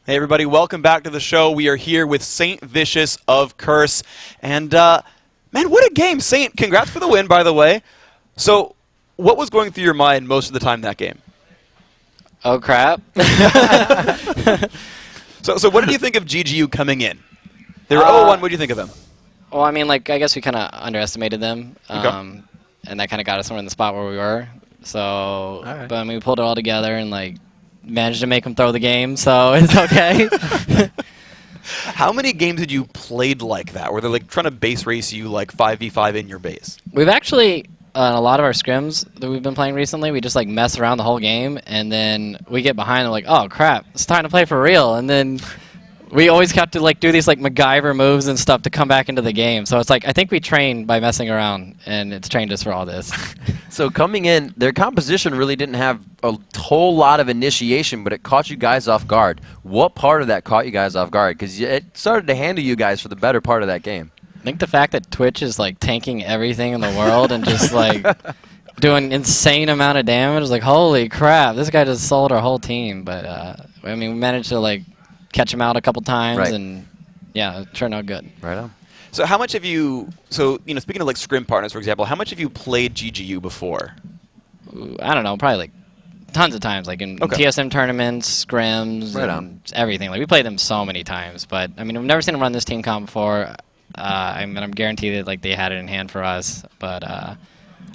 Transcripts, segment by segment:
Hey everybody, welcome back to the show. We are here with Saint Vicious of Curse. And man, what a game. Saint, congrats for the win, by the way. So, what was going through your mind most of the time that game? Oh, crap. So what did you think of GGU coming in? They were 0-1. What did you think of them? Well, I mean, like, I guess we kind of underestimated them. Okay. And that kind of got us somewhere in the spot where we were. So, right. but I mean, we pulled it all together and, like, managed to make them throw the game, so it's okay. How many games did you played like that, where they're like trying to base race you like 5v5 in your base? We've actually, a lot of our scrims that we've been playing recently, we just like mess around the whole game, and then we get behind and like, oh crap, it's time to play for real, and then we always have to like do these like MacGyver moves and stuff to come back into the game. So it's like, I think we train by messing around, and it's trained us for all this. So coming in, their composition really didn't have a whole lot of initiation, but it caught you guys off guard. What part of that caught you guys off guard? Because it started to handle you guys for the better part of that game. I think the fact that Twitch is like tanking everything in the world and just like doing insane amount of damage is like, holy crap, this guy just sold our whole team. But I mean, we managed to like catch him out a couple times, Right. and yeah, it turned out good. Right on. So how much have you, speaking of like scrim partners, for example, how much have you played GGU before? Ooh, I don't know, probably like tons of times, like in Okay. TSM tournaments, scrims, Right and everything. Like we played them so many times, but I mean, I've never seen them run this team comp before. I mean, I'm guaranteed that like they had it in hand for us, but I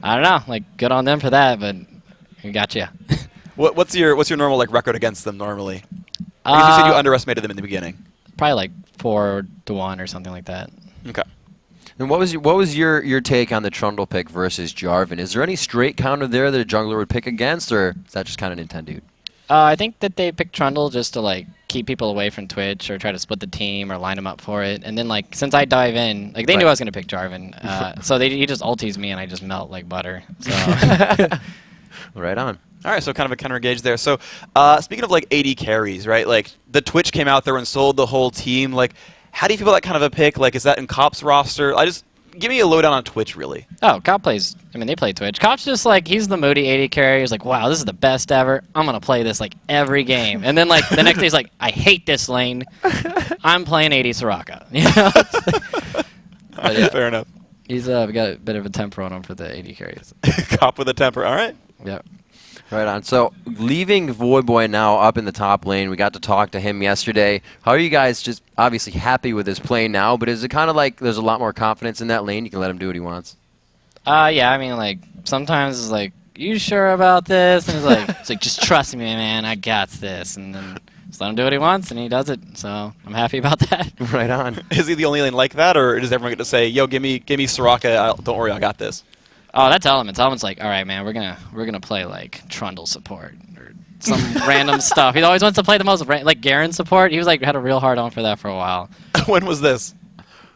don't know, like good on them for that, but we got you. What's your normal like record against them normally? Because you said you underestimated them in the beginning. Probably like 4-1 or something like that. Okay. And what was your take on the Trundle pick versus Jarvan? Is there any straight counter there that a jungler would pick against, or is that just kind of Nintendo dude? I think that they picked Trundle just to like keep people away from Twitch or try to split the team or line them up for it. And then like since I dive in, like they knew I was gonna pick Jarvan, so he just ulties me and I just melt like butter. So. Right on. All right, so kind of a counter gauge there. So speaking of like AD carries, right? Like the Twitch came out there and sold the whole team. Like, how do you feel about that kind of a pick? Like, is that in Cop's roster? Give me a lowdown on Twitch, really. Oh, Cop plays. I mean, they play Twitch. Cop's just like he's the moody AD carry. He's like, wow, this is the best ever. I'm gonna play this like every game. And then like the next day he's like, I hate this lane. I'm playing AD Soraka. You know? But, yeah, Fair enough. he's got a bit of a temper on him for the AD carries. Cop with a temper. All right. Yeah. Right on. So leaving Void Boy now up in the top lane, we got to talk to him yesterday. How are you guys just obviously happy with his play now, but is it kind of like there's a lot more confidence in that lane? You can let him do what he wants? Yeah, I mean, like, sometimes it's like, you sure about this? And it's like, just trust me, man, I got this. And then just let him do what he wants, and he does it. So I'm happy about that. Right on. Is he the only lane like that, or does everyone get to say, "Yo, give me Soraka. Don't worry, I got this"? Oh, that's Elements. Element's like, all right, man, we're gonna play like Trundle support or some random stuff. He always wants to play the most like Garen support. He was like had a real hard on for that for a while. When was this?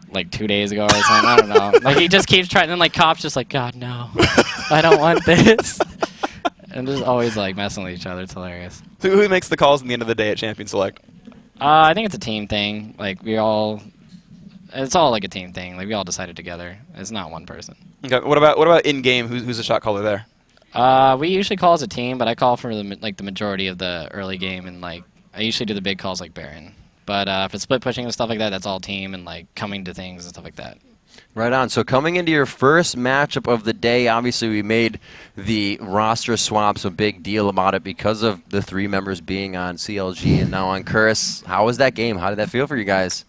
Like 2 days ago or something. I don't know. Like he just keeps trying, and then like Cop's just like, God no, I don't want this. And just always like messing with each other. It's hilarious. So who makes the calls in the end of the day at Champion Select? I think it's a team thing. Like it's all like a team thing. Like we all decided together. It's not one person. Okay. What about in game? Who's the shot caller there? We usually call as a team, but I call for the majority of the early game, and like I usually do the big calls like Baron. But if it's split pushing and stuff like that, that's all team and like coming to things and stuff like that. Right on. So coming into your first matchup of the day, obviously we made the roster swaps a big deal about it because of the 3 members being on CLG and now on Curse. How was that game? How did that feel for you guys?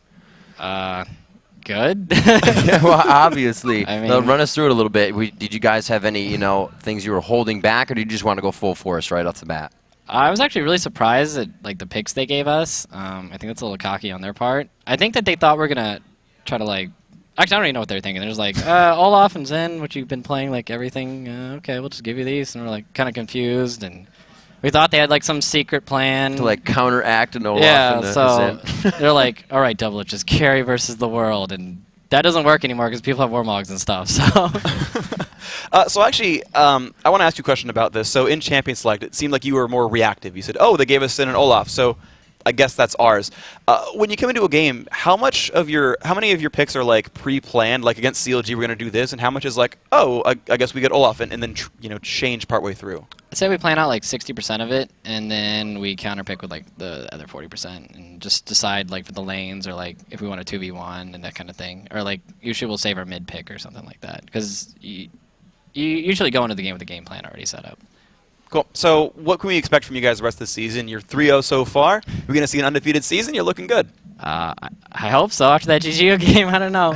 Good. Yeah, well, obviously. I mean, run us through it a little bit. Did you guys have any, things you were holding back, or did you just want to go full force right off the bat? I was actually really surprised at like the picks they gave us. I think that's a little cocky on their part. I think that they thought we were gonna try to like. Actually, I don't even know what they're thinking. They're just like, Olaf and Zen, which you've been playing like everything. Okay, we'll just give you these, and we're like kind of confused, and we thought they had like some secret plan To like counteract an Olaf Yeah, and the so Zen. they're like, all right, Double, just carry versus the world, and that doesn't work anymore because people have Warmogs and stuff. So. So actually, I want to ask you a question about this. So in Champion Select, it seemed like you were more reactive. You said, "Oh, they gave us Sin and Olaf." So I guess that's ours. When you come into a game, how many of your picks are like pre-planned? Like against CLG, we're going to do this, and how much is like, oh, I guess we get Olaf and then change partway through? I'd say we plan out like 60% of it, and then we counterpick with like the other 40%, and just decide like for the lanes or like if we want a 2v1 and that kind of thing, or like usually we'll save our mid pick or something like that, because you usually go into the game with a game plan already set up. Cool. So what can we expect from you guys the rest of the season? You're 3-0 so far. We're going to see an undefeated season. You're looking good. I hope so. After that GGO game, I don't know.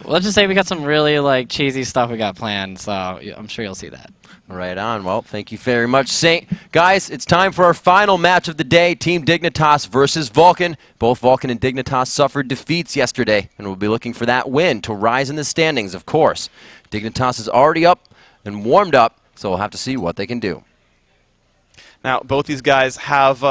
Let's just say we got some really like cheesy stuff we got planned, so I'm sure you'll see that. Right on. Well, thank you very much, Saint. Guys, it's time for our final match of the day, Team Dignitas versus Vulcun. Both Vulcun and Dignitas suffered defeats yesterday, and we'll be looking for that win to rise in the standings, of course. Dignitas is already up and warmed up, so we'll have to see what they can do. Now, both these guys have,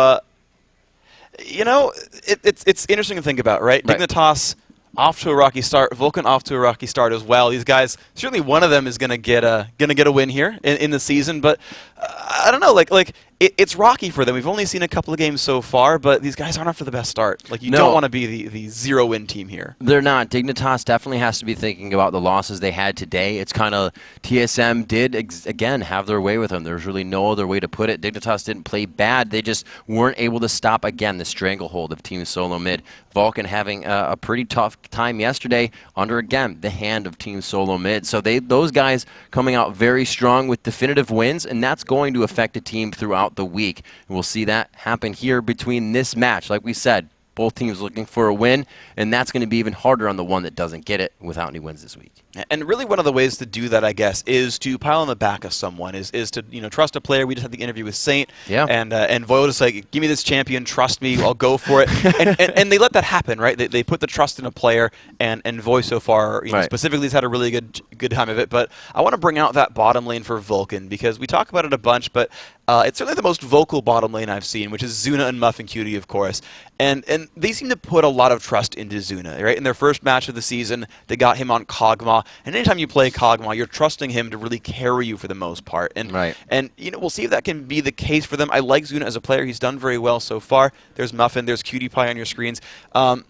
it's interesting to think about, right? Dignitas off to a rocky start. Vulcun off to a rocky start as well. These guys, certainly one of them is gonna get a win here in the season, but I don't know. It's rocky for them. We've only seen a couple of games so far, but these guys aren't off to the best start. Like you don't want to be the 0-win team here. They're not. Dignitas definitely has to be thinking about the losses they had today. It's kind of TSM did again have their way with them. There's really no other way to put it. Dignitas didn't play bad. They just weren't able to stop again the stranglehold of Team Solo Mid. Vulcun having a pretty tough time yesterday under again the hand of Team Solo Mid. So those guys coming out very strong with definitive wins, and that's going to affect a team throughout the week. And we'll see that happen here between this match. Like we said, both teams looking for a win, and that's going to be even harder on the one that doesn't get it without any wins this week. And really one of the ways to do that, I guess, is to pile on the back of someone, is to trust a player. We just had the interview with Saint, and Voil just like, give me this champion, trust me, I'll go for it. and they let that happen, right? They put the trust in a player, and Voil so far specifically has had a really good time of it. But I want to bring out that bottom lane for Vulcun, because we talk about it a bunch, but it's certainly the most vocal bottom lane I've seen, which is Zuna and Muff and Cutie, of course. And they seem to put a lot of trust into Zuna, right? In their first match of the season, they got him on Kog'Maw, and anytime you play Kog'Maw, you're trusting him to really carry you for the most part. And we'll see if that can be the case for them. I like Zuna as a player. He's done very well so far. There's Muffin, there's Cutie Pie on your screens. I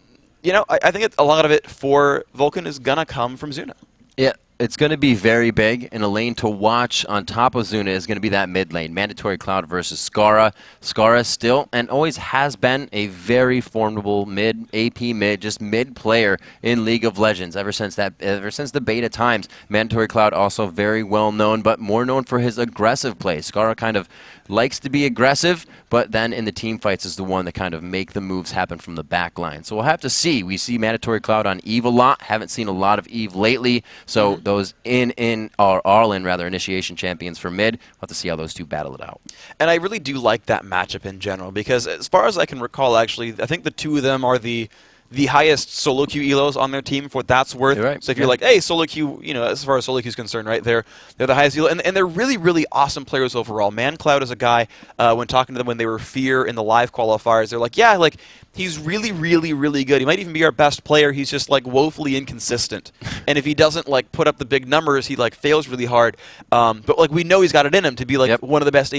think a lot of it for Vulcun is going to come from Zuna. Yeah. It's going to be very big, and a lane to watch on top of Zuna is going to be that mid lane. Mandatory Cloud versus Skara. Skara still and always has been a very formidable AP mid, just mid player in League of Legends ever since the beta times. Mandatory Cloud also very well known, but more known for his aggressive play. Skara kind of likes to be aggressive, but then in the team fights is the one that kind of make the moves happen from the back line. So we'll have to see. We see Mandatory Cloud on Eve a lot. Haven't seen a lot of Eve lately, so those initiation champions for mid. We'll have to see how those two battle it out. And I really do like that matchup in general, because as far as I can recall, actually, I think the two of them are the highest solo queue elos on their team, for what that's worth. Right. So if you're like, hey, solo queue, as far as solo queue is concerned, right, they're the highest elo, and they're really, really awesome players overall. ManCloud is a guy, when talking to them when they were Fear in the live qualifiers, they're like, yeah, like, he's really, really, really good. He might even be our best player. He's just, like, woefully inconsistent. And if he doesn't, like, put up the big numbers, he, like, fails really hard. But, like, we know he's got it in him to be, like, one of the best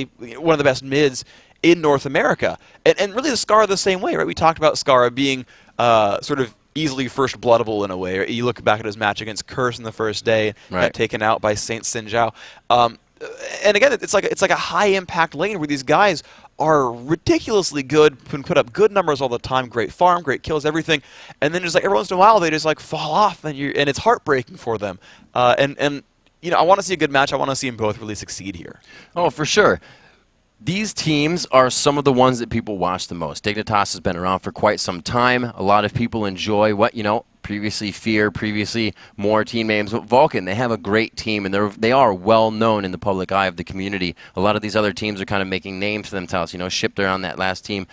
mids in North America. And really the Skara the same way, right? We talked about Skara being sort of easily first bloodable in a way. You look back at his match against Curse in the first day, got taken out by Saint Sinjao. And again, it's like a high impact lane where these guys are ridiculously good, can put up good numbers all the time, great farm, great kills, everything, and then just like every once in a while they just like fall off, and it's heartbreaking for them. I want to see a good match. I want to see them both really succeed here. Oh, for sure. These teams are some of the ones that people watch the most. Dignitas has been around for quite some time. A lot of people enjoy previously Fear, previously more team names. But Vulcun, they have a great team, and they are well known in the public eye of the community. A lot of these other teams are kind of making names for themselves. Shipped around that last team,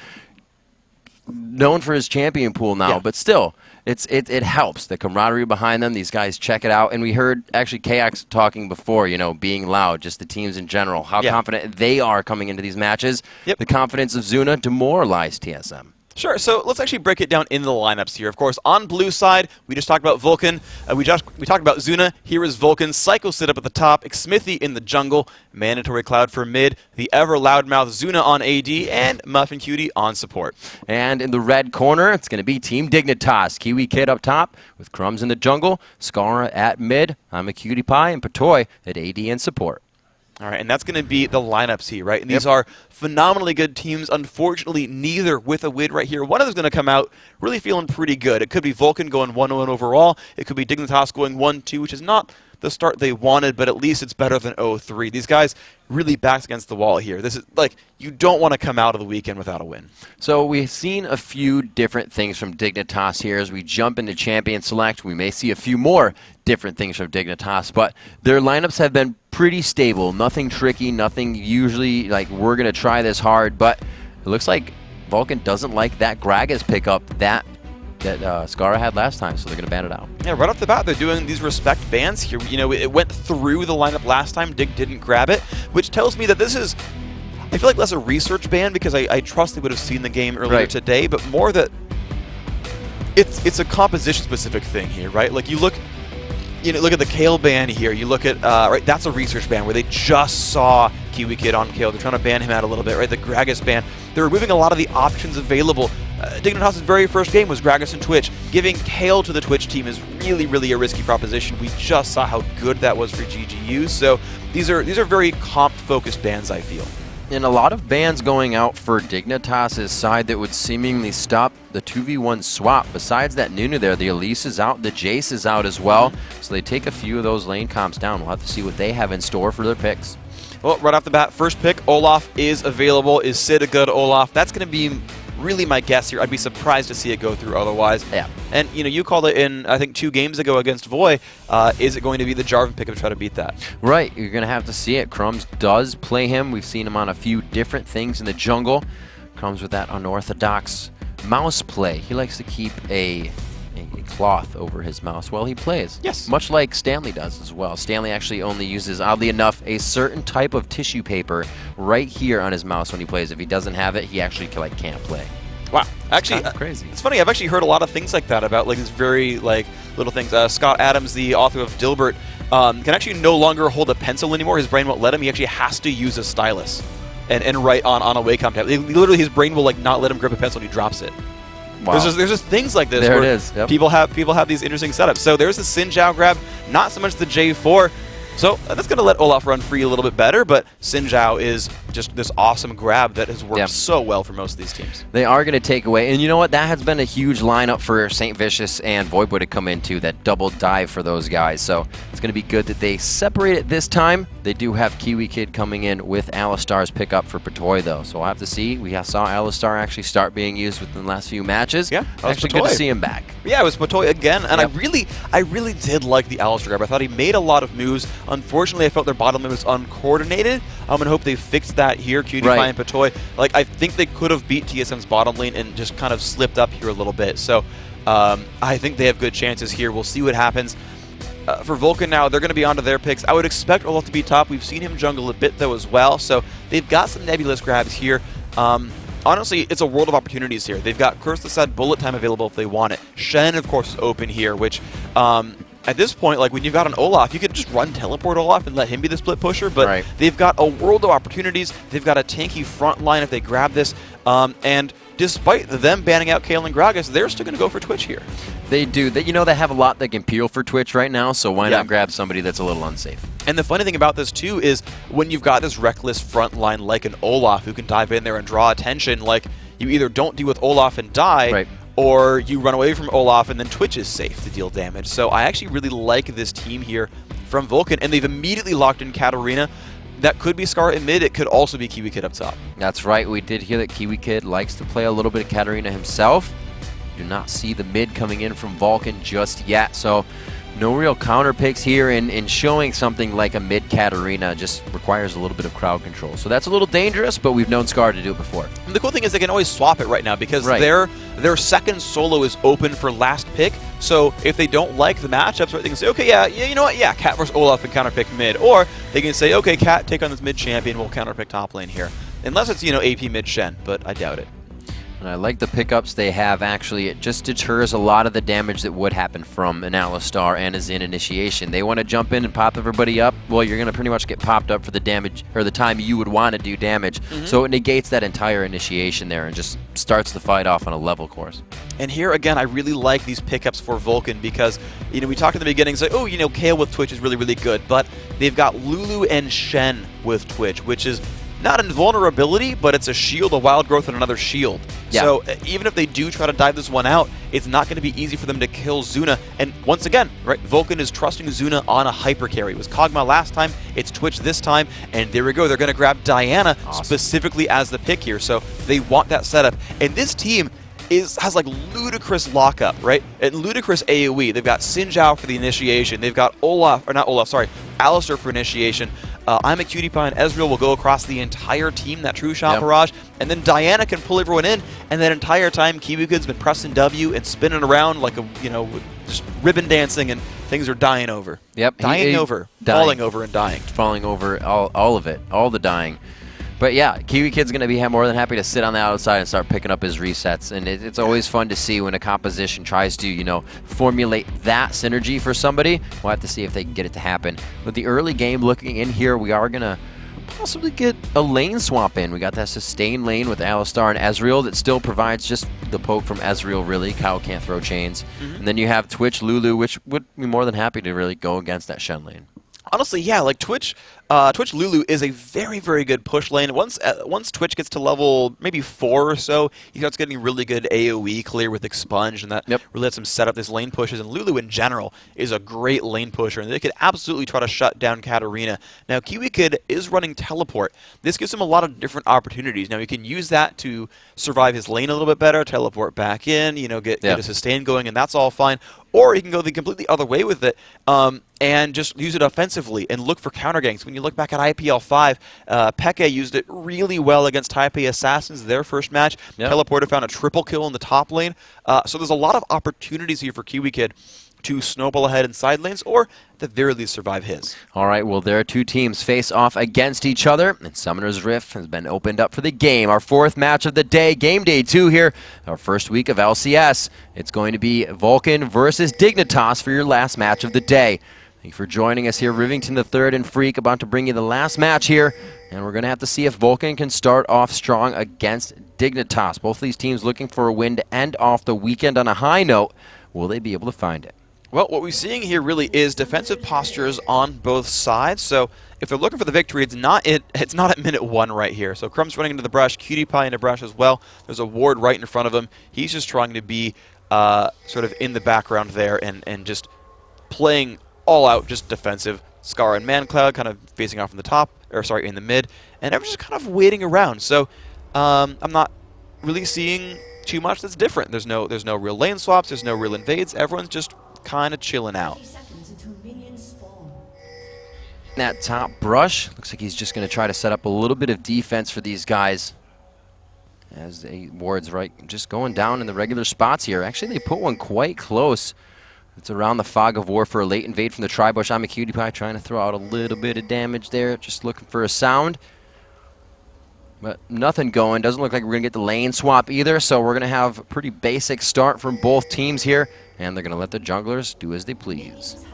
known for his champion pool now, but still, it helps. The camaraderie behind them, these guys check it out. And we heard actually KX talking before, being loud, just the teams in general, how confident they are coming into these matches. The confidence of Zuna demoralized TSM. Sure, so let's actually break it down into the lineups here. Of course, on blue side, we just talked about Vulcun. We talked about Zuna. Here is Vulcun. Psycho sit up at the top. Xmithy in the jungle. Mandatory Cloud for mid. The ever loudmouth Zuna on AD. And Muffin Cutie on support. And in the red corner, it's going to be Team Dignitas. Kiwi Kid up top with Crumbs in the jungle. Scara at mid. I'm a Cutie Pie. And Patoy at AD and support. All right, and that's going to be the lineups here, right? And these are phenomenally good teams. Unfortunately, neither with a win right here. One of them's going to come out really feeling pretty good. It could be Vulcun going 1-1 overall. It could be Dignitas going 1-2, which is not the start they wanted, but at least it's better than 0-3. These guys really backs against the wall here. This is like, you don't want to come out of the weekend without a win. So we've seen a few different things from Dignitas here. As we jump into Champion Select, we may see a few more different things from Dignitas, but their lineups have been pretty stable. Nothing tricky, nothing usually like we're going to try this hard, but it looks like Vulcun doesn't like that Gragas pickup that Scara had last time, so they're going to ban it out. Yeah, right off the bat, they're doing these respect bans here. You know, it went through the lineup last time. Dig didn't grab it, which tells me that this is, I feel like, less a research ban because I trust they would have seen the game earlier today, but more that it's a composition-specific thing here, right? Like, look at the Kale ban here. You look at, right, that's a research ban where they just saw Kiwi Kid on Kale. They're trying to ban him out a little bit, right? The Gragas ban. They're removing a lot of the options available. Dignitas' very first game was Gragas and Twitch. Giving Kale to the Twitch team is really, really a risky proposition. We just saw how good that was for GGU. So these are very comp-focused bans, I feel. And a lot of bans going out for Dignitas' side that would seemingly stop the 2v1 swap. Besides that Nunu there, the Elise is out, the Jace is out as well. So they take a few of those lane comps down. We'll have to see what they have in store for their picks. Well, right off the bat, first pick, Olaf is available. Is Sid a good Olaf? That's going to be really my guess here. I'd be surprised to see it go through otherwise. Yeah. And, you called it in, I think, 2 games ago against Voy. Is it going to be the Jarvan pickup to try to beat that? Right. You're going to have to see it. Crumbs does play him. We've seen him on a few different things in the jungle. Comes with that unorthodox mouse play. He likes to keep a cloth over his mouse while he plays. Yes. Much like Stanley does as well. Stanley actually only uses, oddly enough, a certain type of tissue paper right here on his mouse when he plays. If he doesn't have it, he actually can't play. Wow. Actually, crazy. It's funny. I've actually heard a lot of things like that about these very little things. Scott Adams, the author of Dilbert, can actually no longer hold a pencil anymore. His brain won't let him. He actually has to use a stylus and write on a Wacom tab. Literally, his brain will not let him grip a pencil and he drops it. Wow. There's just things like this. There where it is. Yep. People have these interesting setups. So there's the Xin Zhao grab, not so much the J4. So that's going to let Olaf run free a little bit better, but Xin Zhao is just this awesome grab that has worked so well for most of these teams. They are going to take away, and you know what? That has been a huge lineup for St. Vicious and Voidboy to come into, that double dive for those guys. So it's going to be good that they separate it this time. They do have Kiwi Kid coming in with Alistar's pickup for Patoy, though. So we'll have to see. We saw Alistar actually start being used within the last few matches. Yeah, actually good to see him back. Yeah, it was Patoy again, and I really did like the Alistar grab. I thought he made a lot of moves. Unfortunately, I felt their bottom lane was uncoordinated. I'm going to hope they fixed that here, Cutie Pie and Patoy. I think they could have beat TSM's bottom lane and just kind of slipped up here a little bit. So I think they have good chances here. We'll see what happens. For Vulcun now, they're going to be onto their picks. I would expect Olaf to be top. We've seen him jungle a bit, though, as well. So they've got some nebulous grabs here. Honestly, it's a world of opportunities here. They've got Curse the Sad bullet time available if they want it. Shen, of course, is open here, which at this point, when you've got an Olaf, you could just run teleport Olaf and let him be the split pusher, but they've got a world of opportunities. They've got a tanky front line if they grab this, and despite them banning out Kale and Gragas, they're still going to go for Twitch here. They do. They have a lot that can peel for Twitch right now, so why not grab somebody that's a little unsafe? And the funny thing about this, too, is when you've got this reckless front line like an Olaf who can dive in there and draw attention, you either don't deal with Olaf and die, or you run away from Olaf and then Twitch is safe to deal damage. So I actually really like this team here from Vulcun, and they've immediately locked in Katarina. That could be Scar in mid. It could also be Kiwi Kid up top. That's right. We did hear that Kiwi Kid likes to play a little bit of Katarina himself. Do not see the mid coming in from Vulcun just yet. So no real counter picks here, and showing something like a mid Katarina just requires a little bit of crowd control. So that's a little dangerous, but we've known Scar to do it before. And the cool thing is they can always swap it right now because their second solo is open for last pick. So if they don't like the matchups, they can say, okay, you know what, Cat versus Olaf and counter pick mid. Or they can say, okay, Cat, take on this mid champion, we'll counter pick top lane here. Unless it's, AP mid Shen, but I doubt it. And I like the pickups they have, actually. It just deters a lot of the damage that would happen from an Alistar and a Xin initiation. They want to jump in and pop everybody up. Well, you're going to pretty much get popped up for the damage, or the time you would want to do damage. So it negates that entire initiation there and just starts the fight off on a level course. And here, again, I really like these pickups for Vulcun because, we talked in the beginning, it's like, oh, Kayle with Twitch is really, really good. But they've got Lulu and Shen with Twitch, which is not invulnerability, but it's a shield, a wild growth, and another shield. Yeah. So even if they do try to dive this one out, it's not going to be easy for them to kill Zuna. And once again, right, Vulcun is trusting Zuna on a hyper carry. It was Kog'Maw last time, it's Twitch this time, and there we go. They're going to grab Diana specifically as the pick here. So they want that setup. And this team has like ludicrous lockup, right? And ludicrous AoE. They've got Xin Zhao for the initiation. They've got Alistar for initiation. I'm a Cutie Pie and Ezreal will go across the entire team, that True Shot barrage, and then Diana can pull everyone in, and that entire time KiwiKid's been pressing W and spinning around like just ribbon dancing, and things are dying over. Yep. Falling over and dying. Falling over, all of it, all the dying. But yeah, KiwiKid's going to be more than happy to sit on the outside and start picking up his resets. And it's always fun to see when a composition tries to, formulate that synergy for somebody. We'll have to see if they can get it to happen. With the early game looking in here, we are going to possibly get a lane swap in. We got that sustain lane with Alistar and Ezreal that still provides just the poke from Ezreal, really. Kyle can't throw chains. And then you have Twitch Lulu, which would be more than happy to really go against that Shen lane. Honestly, yeah, like Twitch Lulu is a very, very good push lane. Once Twitch gets to level maybe 4 or so, he starts getting really good AoE clear with Expunge, and that really lets him set up his lane pushes. And Lulu in general is a great lane pusher, and they could absolutely try to shut down Katarina. Now, KiwiKid is running Teleport. This gives him a lot of different opportunities. Now, he can use that to survive his lane a little bit better, teleport back in, get a sustain going, and that's all fine. Or he can go the completely other way with it and just use it offensively and look for counter ganks. When you look back at IPL 5, Peke used it really well against Taipei Assassins, their first match. Teleporter found a triple kill in the top lane. So there's a lot of opportunities here for KiwiKid to snowball ahead in side lanes, or at the very least survive his. All right, well, there are two teams face off against each other, and Summoner's Rift has been opened up for the game. Our fourth match of the day, game day 2 here, our first week of LCS. It's going to be Vulcun versus Dignitas for your last match of the day. Thank you for joining us here. Rivington III and Freak about to bring you the last match here, and we're going to have to see if Vulcun can start off strong against Dignitas. Both of these teams looking for a win to end off the weekend on a high note. Will they be able to find it? Well, what we're seeing here really is defensive postures on both sides. So if they're looking for the victory, it's not at minute 1 right here. So Crumb's running into the brush, Cutie Pie into brush as well. There's a ward right in front of him. He's just trying to be sort of in the background there and just playing all out, just defensive. Scar and ManCloud kind of facing off in the mid, and everyone's just kind of waiting around. So I'm not really seeing too much that's different. There's no real lane swaps. There's no real invades. Everyone's just kind of chilling out. That top brush, looks like he's just going to try to set up a little bit of defense for these guys. As the wards just going down in the regular spots here. Actually, they put one quite close. It's around the fog of war for a late invade from the Tribush. I'm a Cutie Pie trying to throw out a little bit of damage there, just looking for a sound. But nothing going. Doesn't look like we're going to get the lane swap either, so we're going to have a pretty basic start from both teams here, and they're going to let the junglers do as they please.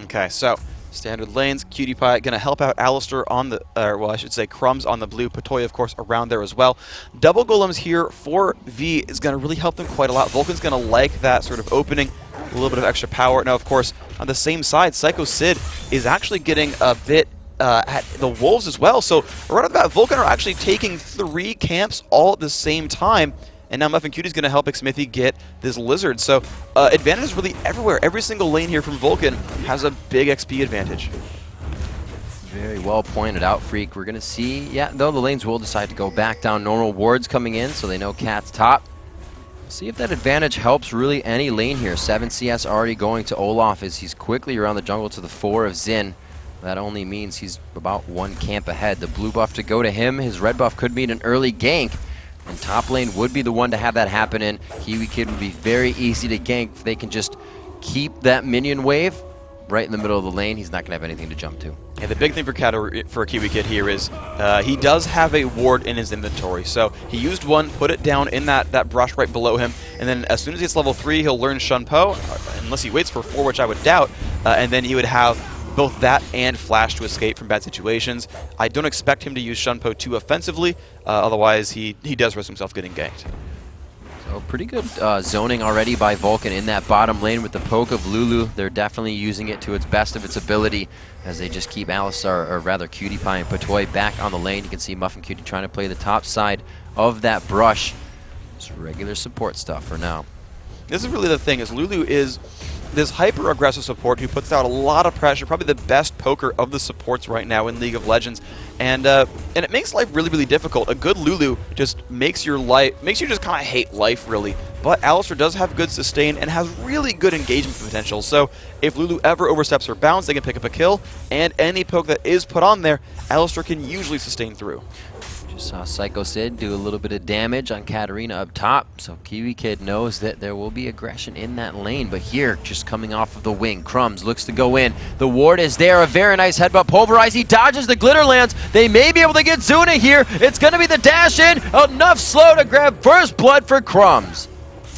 Okay, so standard lanes. Cutie Pie going to help out Alistar on the, well, I should say Crumbs on the blue. Patoya, of course, around there as well. Double Golems here for V is going to really help them quite a lot. Vulcan's going to like that sort of opening, a little bit of extra power. Now, of course, on the same side, Psycho Sid is actually getting a bit at the Wolves as well. So right off the bat, Vulcun are actually taking 3 camps all at the same time. And now Muffin Cutie's going to help Xmithy get this Lizard. So advantage is really everywhere. Every single lane here from Vulcun has a big XP advantage. Very well pointed out, Freak. We're going to see, though the lanes will decide to go back down. Normal wards coming in, so they know Cat's top. See if that advantage helps really any lane here. 7 CS already going to Olaf as he's quickly around the jungle to the 4 of Xin. That only means he's about 1 camp ahead. The blue buff to go to him. His red buff could mean an early gank. And top lane would be the one to have that happen in. KiwiKid would be very easy to gank if they can just keep that minion wave right in the middle of the lane, he's not going to have anything to jump to. And the big thing for Kiwi Kid here is he does have a ward in his inventory. So he used one, put it down in that brush right below him, and then as soon as he hits level 3, he'll learn Shun Po, unless he waits for 4, which I would doubt, and then he would have both that and Flash to escape from bad situations. I don't expect him to use Shun Po too offensively, otherwise he does risk himself getting ganked. So pretty good zoning already by Vulcun in that bottom lane with the poke of Lulu. They're definitely using it to its best of its ability as they just keep Alistar, or rather Cutie Pie and Patoy back on the lane. You can see Muffin Cutie trying to play the top side of that brush. Just regular support stuff for now. This is really the thing, is Lulu is this hyper-aggressive support who puts out a lot of pressure, probably the best poker of the supports right now in League of Legends, and it makes life really, really difficult. A good Lulu just makes you just kind of hate life, really. But Alistar does have good sustain and has really good engagement potential, so if Lulu ever oversteps her bounds, they can pick up a kill, and any poke that is put on there, Alistar can usually sustain through. Saw Psycho Sid do a little bit of damage on Katarina up top, so Kiwi Kid knows that there will be aggression in that lane. But here, just coming off of the wing, Crumbs looks to go in. The ward is there, a very nice headbutt. Pulverize, he dodges the glitter lance. They may be able to get Zuna here. It's going to be the dash in. Enough slow to grab first blood for Crumbs.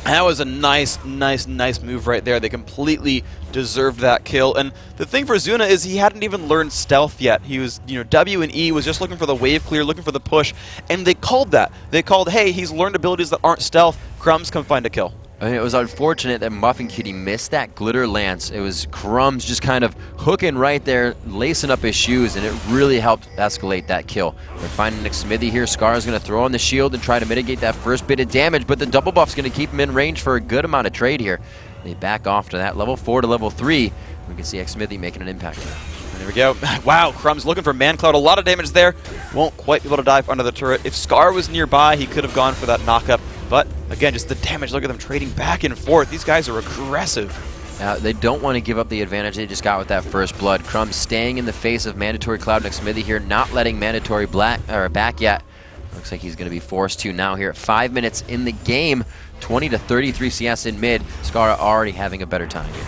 That was a nice move right there. They completely deserved that kill. And the thing for Zuna is he hadn't even learned stealth yet. He was, W and E was just looking for the wave clear, looking for the push, and they called that. They called, hey, he's learned abilities that aren't stealth. Crumbs, come find a kill. I mean, it was unfortunate that Muffin Cutie missed that glitter lance. It was Crumbs just kind of hooking right there, lacing up his shoes, and it really helped escalate that kill. They're finding Nick Smithy here. Scar is going to throw on the shield and try to mitigate that first bit of damage, but the double buff's going to keep him in range for a good amount of trade here. They back off to that level 4 to level 3. We can see X Smithy making an impact here. And there we go. Wow, Crumbs looking for Man Cloud. A lot of damage there. Won't quite be able to dive under the turret. If Scar was nearby, he could have gone for that knockup. But again, just the damage. Look at them trading back and forth. These guys are aggressive. They don't want to give up the advantage they just got with that first blood. Crumbs staying in the face of Mandatory Cloud and Smithy here, not letting Mandatory back yet. Looks like he's going to be forced to now here at 5 minutes in the game. 20 to 33 CS in mid. Scar already having a better time here.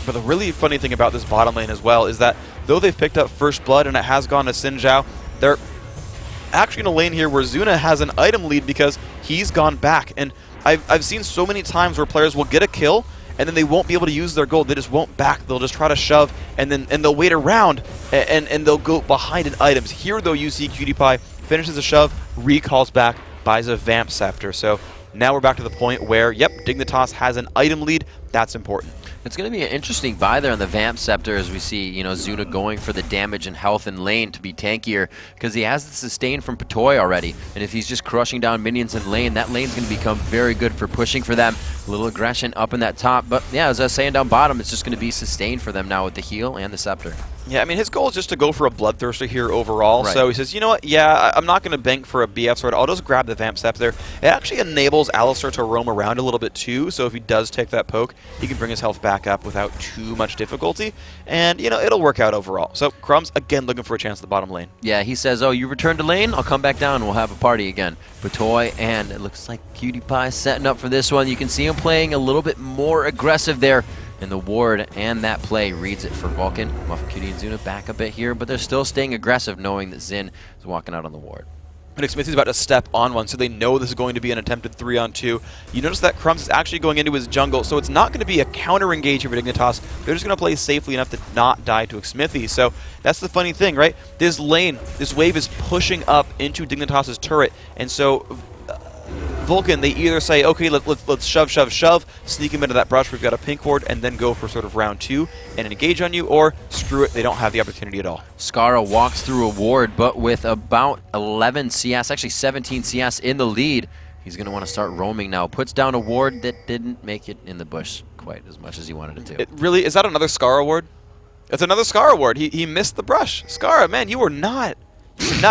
But the really funny thing about this bottom lane as well is that though they've picked up first blood and it has gone to Xin Zhao, they're actually in a lane here where Zuna has an item lead because he's gone back. And I've seen so many times where players will get a kill and then they won't be able to use their gold. They just won't back. They'll just try to shove and they'll wait around and they'll go behind in items. Here though, you see Cutie Pie finishes a shove, recalls back, buys a Vamp Scepter. So now we're back to the point where, yep, Dignitas has an item lead. That's important. It's going to be an interesting buy there on the Vamp Scepter as we see, Zuna going for the damage and health in lane to be tankier because he has the sustain from Patoy already. And if he's just crushing down minions in lane, that lane's going to become very good for pushing for them. A little aggression up in that top. But yeah, as I was saying down bottom, it's just going to be sustained for them now with the heal and the Scepter. Yeah, I mean, his goal is just to go for a Bloodthirster here overall. Right. So he says, you know what, yeah, I'm not going to bank for a BF sword. I'll just grab the Vamp Scepter. It actually enables Alistar to roam around a little bit too. So if he does take that poke, he can bring his health back up without too much difficulty. And, it'll work out overall. So Crumbs, again, looking for a chance at the bottom lane. Yeah, he says, oh, you return to lane? I'll come back down and we'll have a party again. Patoy, and it looks like Cutie Pie setting up for this one. You can see him playing a little bit more aggressive there. And the ward and that play reads it for Vulcun. Muffin Cutie and Zuna back a bit here, but they're still staying aggressive knowing that Xin is walking out on the ward. Nick Smithy's about to step on one, so they know this is going to be an attempted 3-on-2. You notice that Crumbs is actually going into his jungle, so it's not going to be a counter engage here for Dignitas. They're just going to play safely enough to not die to Smithy. So that's the funny thing, right? This lane, this wave is pushing up into Dignitas' turret, and so Vulcun, they either say, okay, let's shove, sneak him into that brush, we've got a pink ward, and then go for sort of round 2 and engage on you, or screw it, they don't have the opportunity at all. Scara walks through a ward, but with about 11 CS, actually 17 CS in the lead, he's going to want to start roaming now. Puts down a ward that didn't make it in the bush quite as much as he wanted it to. It really, is that another Scara ward? It's another Scara ward. He missed the brush. Scara, man, you're not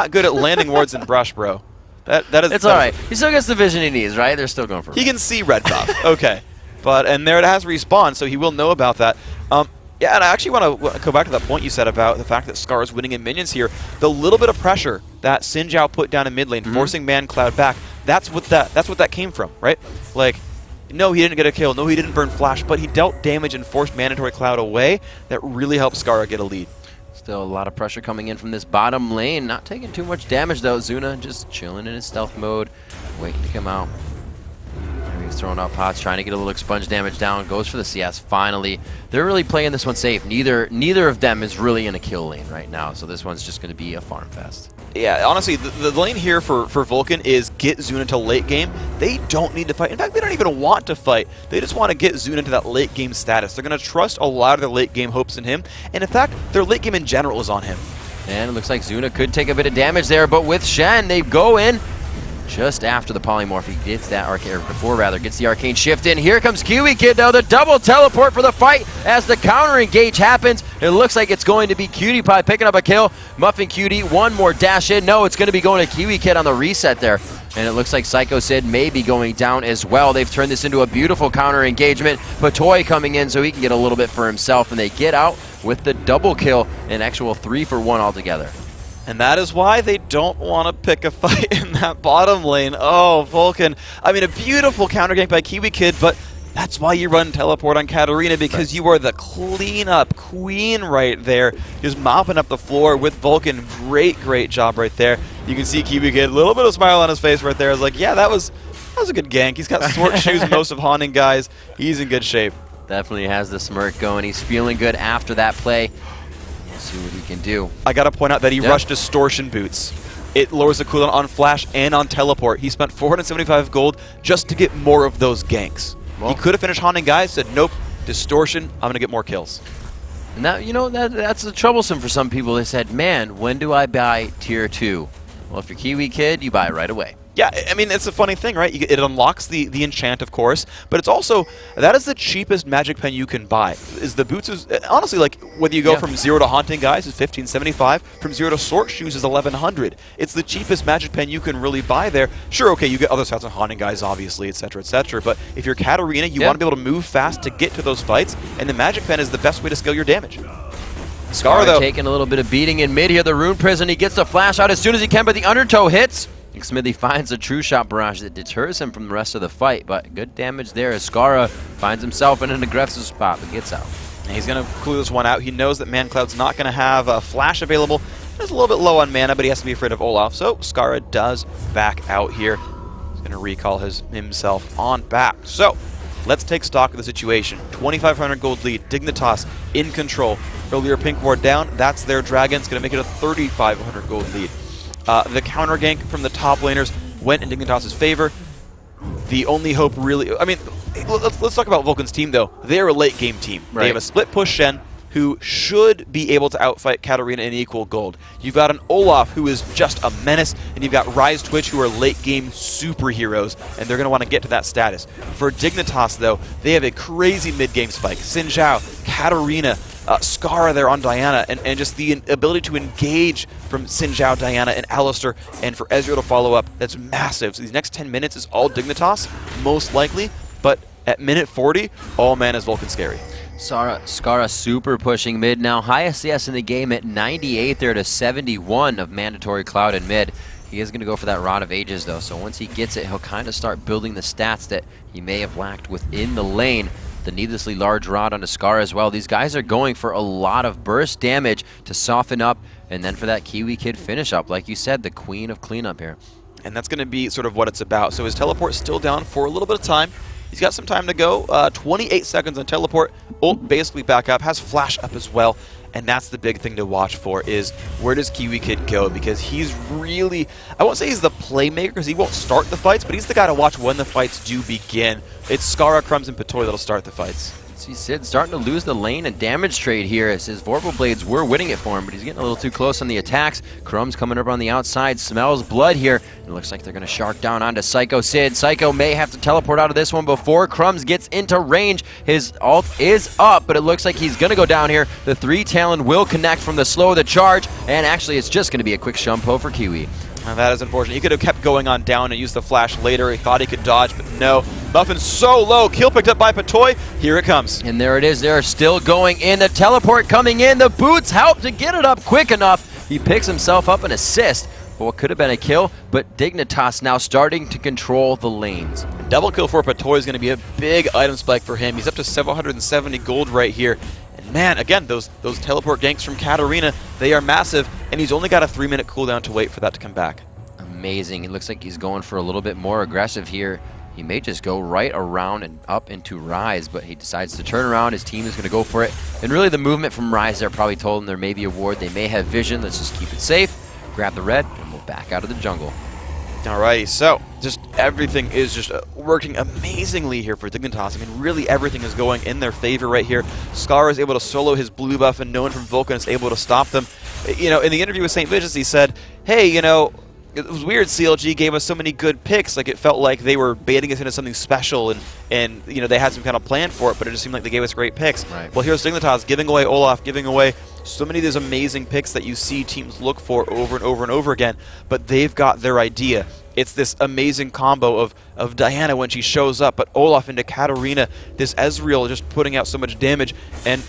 good at landing wards in brush, bro. That is. It's all right. He still gets the vision he needs, right? They're still going for it. He can see red buff. Okay. And there it has respawn, so he will know about that. Yeah, and I actually want to go back to that point you said about the fact that Scar is winning in minions here. The little bit of pressure that Xin Zhao put down in mid lane, forcing Man Cloud back, that's what that came from, right? Like, No, he didn't get a kill. No, he didn't burn Flash, but he dealt damage and forced Mandatory Cloud away. That really helped Skara get a lead. Still a lot of pressure coming in from this bottom lane. Not taking too much damage, though. Zuna just chilling in his stealth mode, waiting to come out. He's throwing out pots, trying to get a little expunge damage down. Goes for the CS finally. They're really playing this one safe. Neither of them is really in a kill lane right now, so this one's just going to be a farm fest. Yeah, honestly, the lane here for Vulcun is get Zuna into late game. They don't need to fight. In fact, they don't even want to fight. They just want to get Zuna into that late game status. They're going to trust a lot of their late game hopes in him. And in fact, their late game in general is on him. And it looks like Zuna could take a bit of damage there, but with Shen, they go in just after the polymorph. He gets that arcane, or before rather, gets the arcane shift in. Here comes Kiwi Kid though, the double teleport for the fight as the counter engage happens. It looks like it's going to be Cutie Pie picking up a kill. Muffin Cutie, one more dash in. No, it's going to be going to Kiwi Kid on the reset there. And it looks like Psycho Sid may be going down as well. They've turned this into a beautiful counter engagement. Patoy coming in so he can get a little bit for himself, and they get out with the double kill, an actual 3-for-1 altogether. And that is why they don't want to pick a fight in that bottom lane. Oh, Vulcun. I mean, a beautiful counter gank by Kiwi Kid, but that's why you run teleport on Katarina, because you are the cleanup queen right there. Just mopping up the floor with Vulcun. Great job right there. You can see Kiwi Kid, a little bit of smile on his face right there. I was like, yeah, that was a good gank. He's got sword shoes, most of Haunting guys. He's in good shape. Definitely has the smirk going. He's feeling good after that play. See what he can do. I gotta point out that he rushed Distortion Boots. It lowers the cooldown on Flash and on Teleport. He spent 475 gold just to get more of those ganks. Well, he could have finished Haunting guys, said, nope, Distortion, I'm gonna get more kills. And that, that's troublesome for some people. They said, man, when do I buy tier 2? Well, if you're Kiwi Kid, you buy it right away. Yeah, I mean, it's a funny thing, right? It unlocks the enchant, of course, but it's also, that is the cheapest magic pen you can buy. Is the boots is, honestly, like, whether you go from 0 to Haunting guys is 1575, from 0 to Sword Shoes is 1100. It's the cheapest magic pen you can really buy there. Sure, okay, you get other stats on Haunting guys, obviously, etc., but if you're Katarina, you want to be able to move fast to get to those fights, and the magic pen is the best way to scale your damage. Skara, though, taking a little bit of beating in mid here. The Rune Prison, he gets the flash out as soon as he can, but the undertow hits. Smithy finds a true shot barrage that deters him from the rest of the fight, but good damage there as Skara finds himself in an aggressive spot but gets out. And he's going to clue this one out. He knows that ManCloud's not going to have a flash available. He's a little bit low on mana, but he has to be afraid of Olaf, so Skara does back out here. He's going to recall himself on back. So, let's take stock of the situation. 2,500 gold lead, Dignitas in control. Earlier pink ward down, that's their dragon. It's going to make it a 3,500 gold lead. The counter gank from the top laners went in Dignitas' favor. The only hope really... I mean, let's talk about Vulcun's team, though. They're a late game team. Right. They have a split push Shen, who should be able to outfight Katarina in equal gold. You've got an Olaf, who is just a menace, and you've got Rise Twitch, who are late game superheroes, and they're going to want to get to that status. For Dignitas, though, they have a crazy mid-game spike. Xin Zhao, Katarina, Skara there on Diana, and just the ability to engage from Xin Zhao, Diana, and Alistar, and for Ezreal to follow up, that's massive. So these next 10 minutes is all Dignitas, most likely, but at minute 40, oh man, is Vulcun scary. Skara super pushing mid now. Highest CS in the game at 98 there to 71 of Mandatory Cloud in mid. He is going to go for that Rod of Ages, though, so once he gets it, he'll kind of start building the stats that he may have lacked within the lane. The needlessly large rod onto Skara as well. These guys are going for a lot of burst damage to soften up, and then for that Kiwi Kid finish up. Like you said, the queen of cleanup here. And that's going to be sort of what it's about. So his teleport's still down for a little bit of time. He's got some time to go. 28 seconds on teleport. Ult basically back up. Has flash up as well. And that's the big thing to watch for is where does Kiwi Kid go? Because he's really, I won't say he's the playmaker because he won't start the fights, but he's the guy to watch when the fights do begin. It's Skara, Crumbs, and Patoy that'll start the fights. See Sid starting to lose the lane and damage trade here as his Vorpal Blades were winning it for him, but he's getting a little too close on the attacks. Crumbs coming up on the outside, smells blood here. It looks like they're going to shark down onto Psycho Sid. Psycho may have to teleport out of this one before Crumbs gets into range. His ult is up, but it looks like he's going to go down here. The 3 Talon will connect from the slow of the charge, and actually it's just going to be a quick shumpo for Kiwi. And that is unfortunate. He could have kept going on down and used the flash later. He thought he could dodge, but no. Muffin so low. Kill picked up by Patoy. Here it comes. And there it is. They're still going in. The teleport coming in. The boots help to get it up quick enough. He picks himself up an assist for what could have been a kill, but Dignitas now starting to control the lanes. Double kill for Patoy is going to be a big item spike for him. He's up to 770 gold right here. And man, again, those teleport ganks from Katarina, they are massive, and he's only got a 3-minute cooldown to wait for that to come back. Amazing. It looks like he's going for a little bit more aggressive here. He may just go right around and up into Rise, but he decides to turn around. His team is going to go for it. And really the movement from Rise there probably told him there may be a ward. They may have vision. Let's just keep it safe. Grab the red, and we'll back out of the jungle. Alrighty, so just everything is just working amazingly here for Dignitas. I mean, really everything is going in their favor right here. Scar is able to solo his blue buff, and no one from Vulcun is able to stop them. You know, in the interview with St. Vicious, he said, hey, you know, it was weird CLG gave us so many good picks. Like, it felt like they were baiting us into something special, and you know, they had some kind of plan for it, but it just seemed like they gave us great picks. Right. Well, here's Dignitas giving away Olaf, giving away so many of these amazing picks that you see teams look for over and over and over again, but they've got their idea. It's this amazing combo of Diana when she shows up, but Olaf into Katarina, this Ezreal just putting out so much damage, and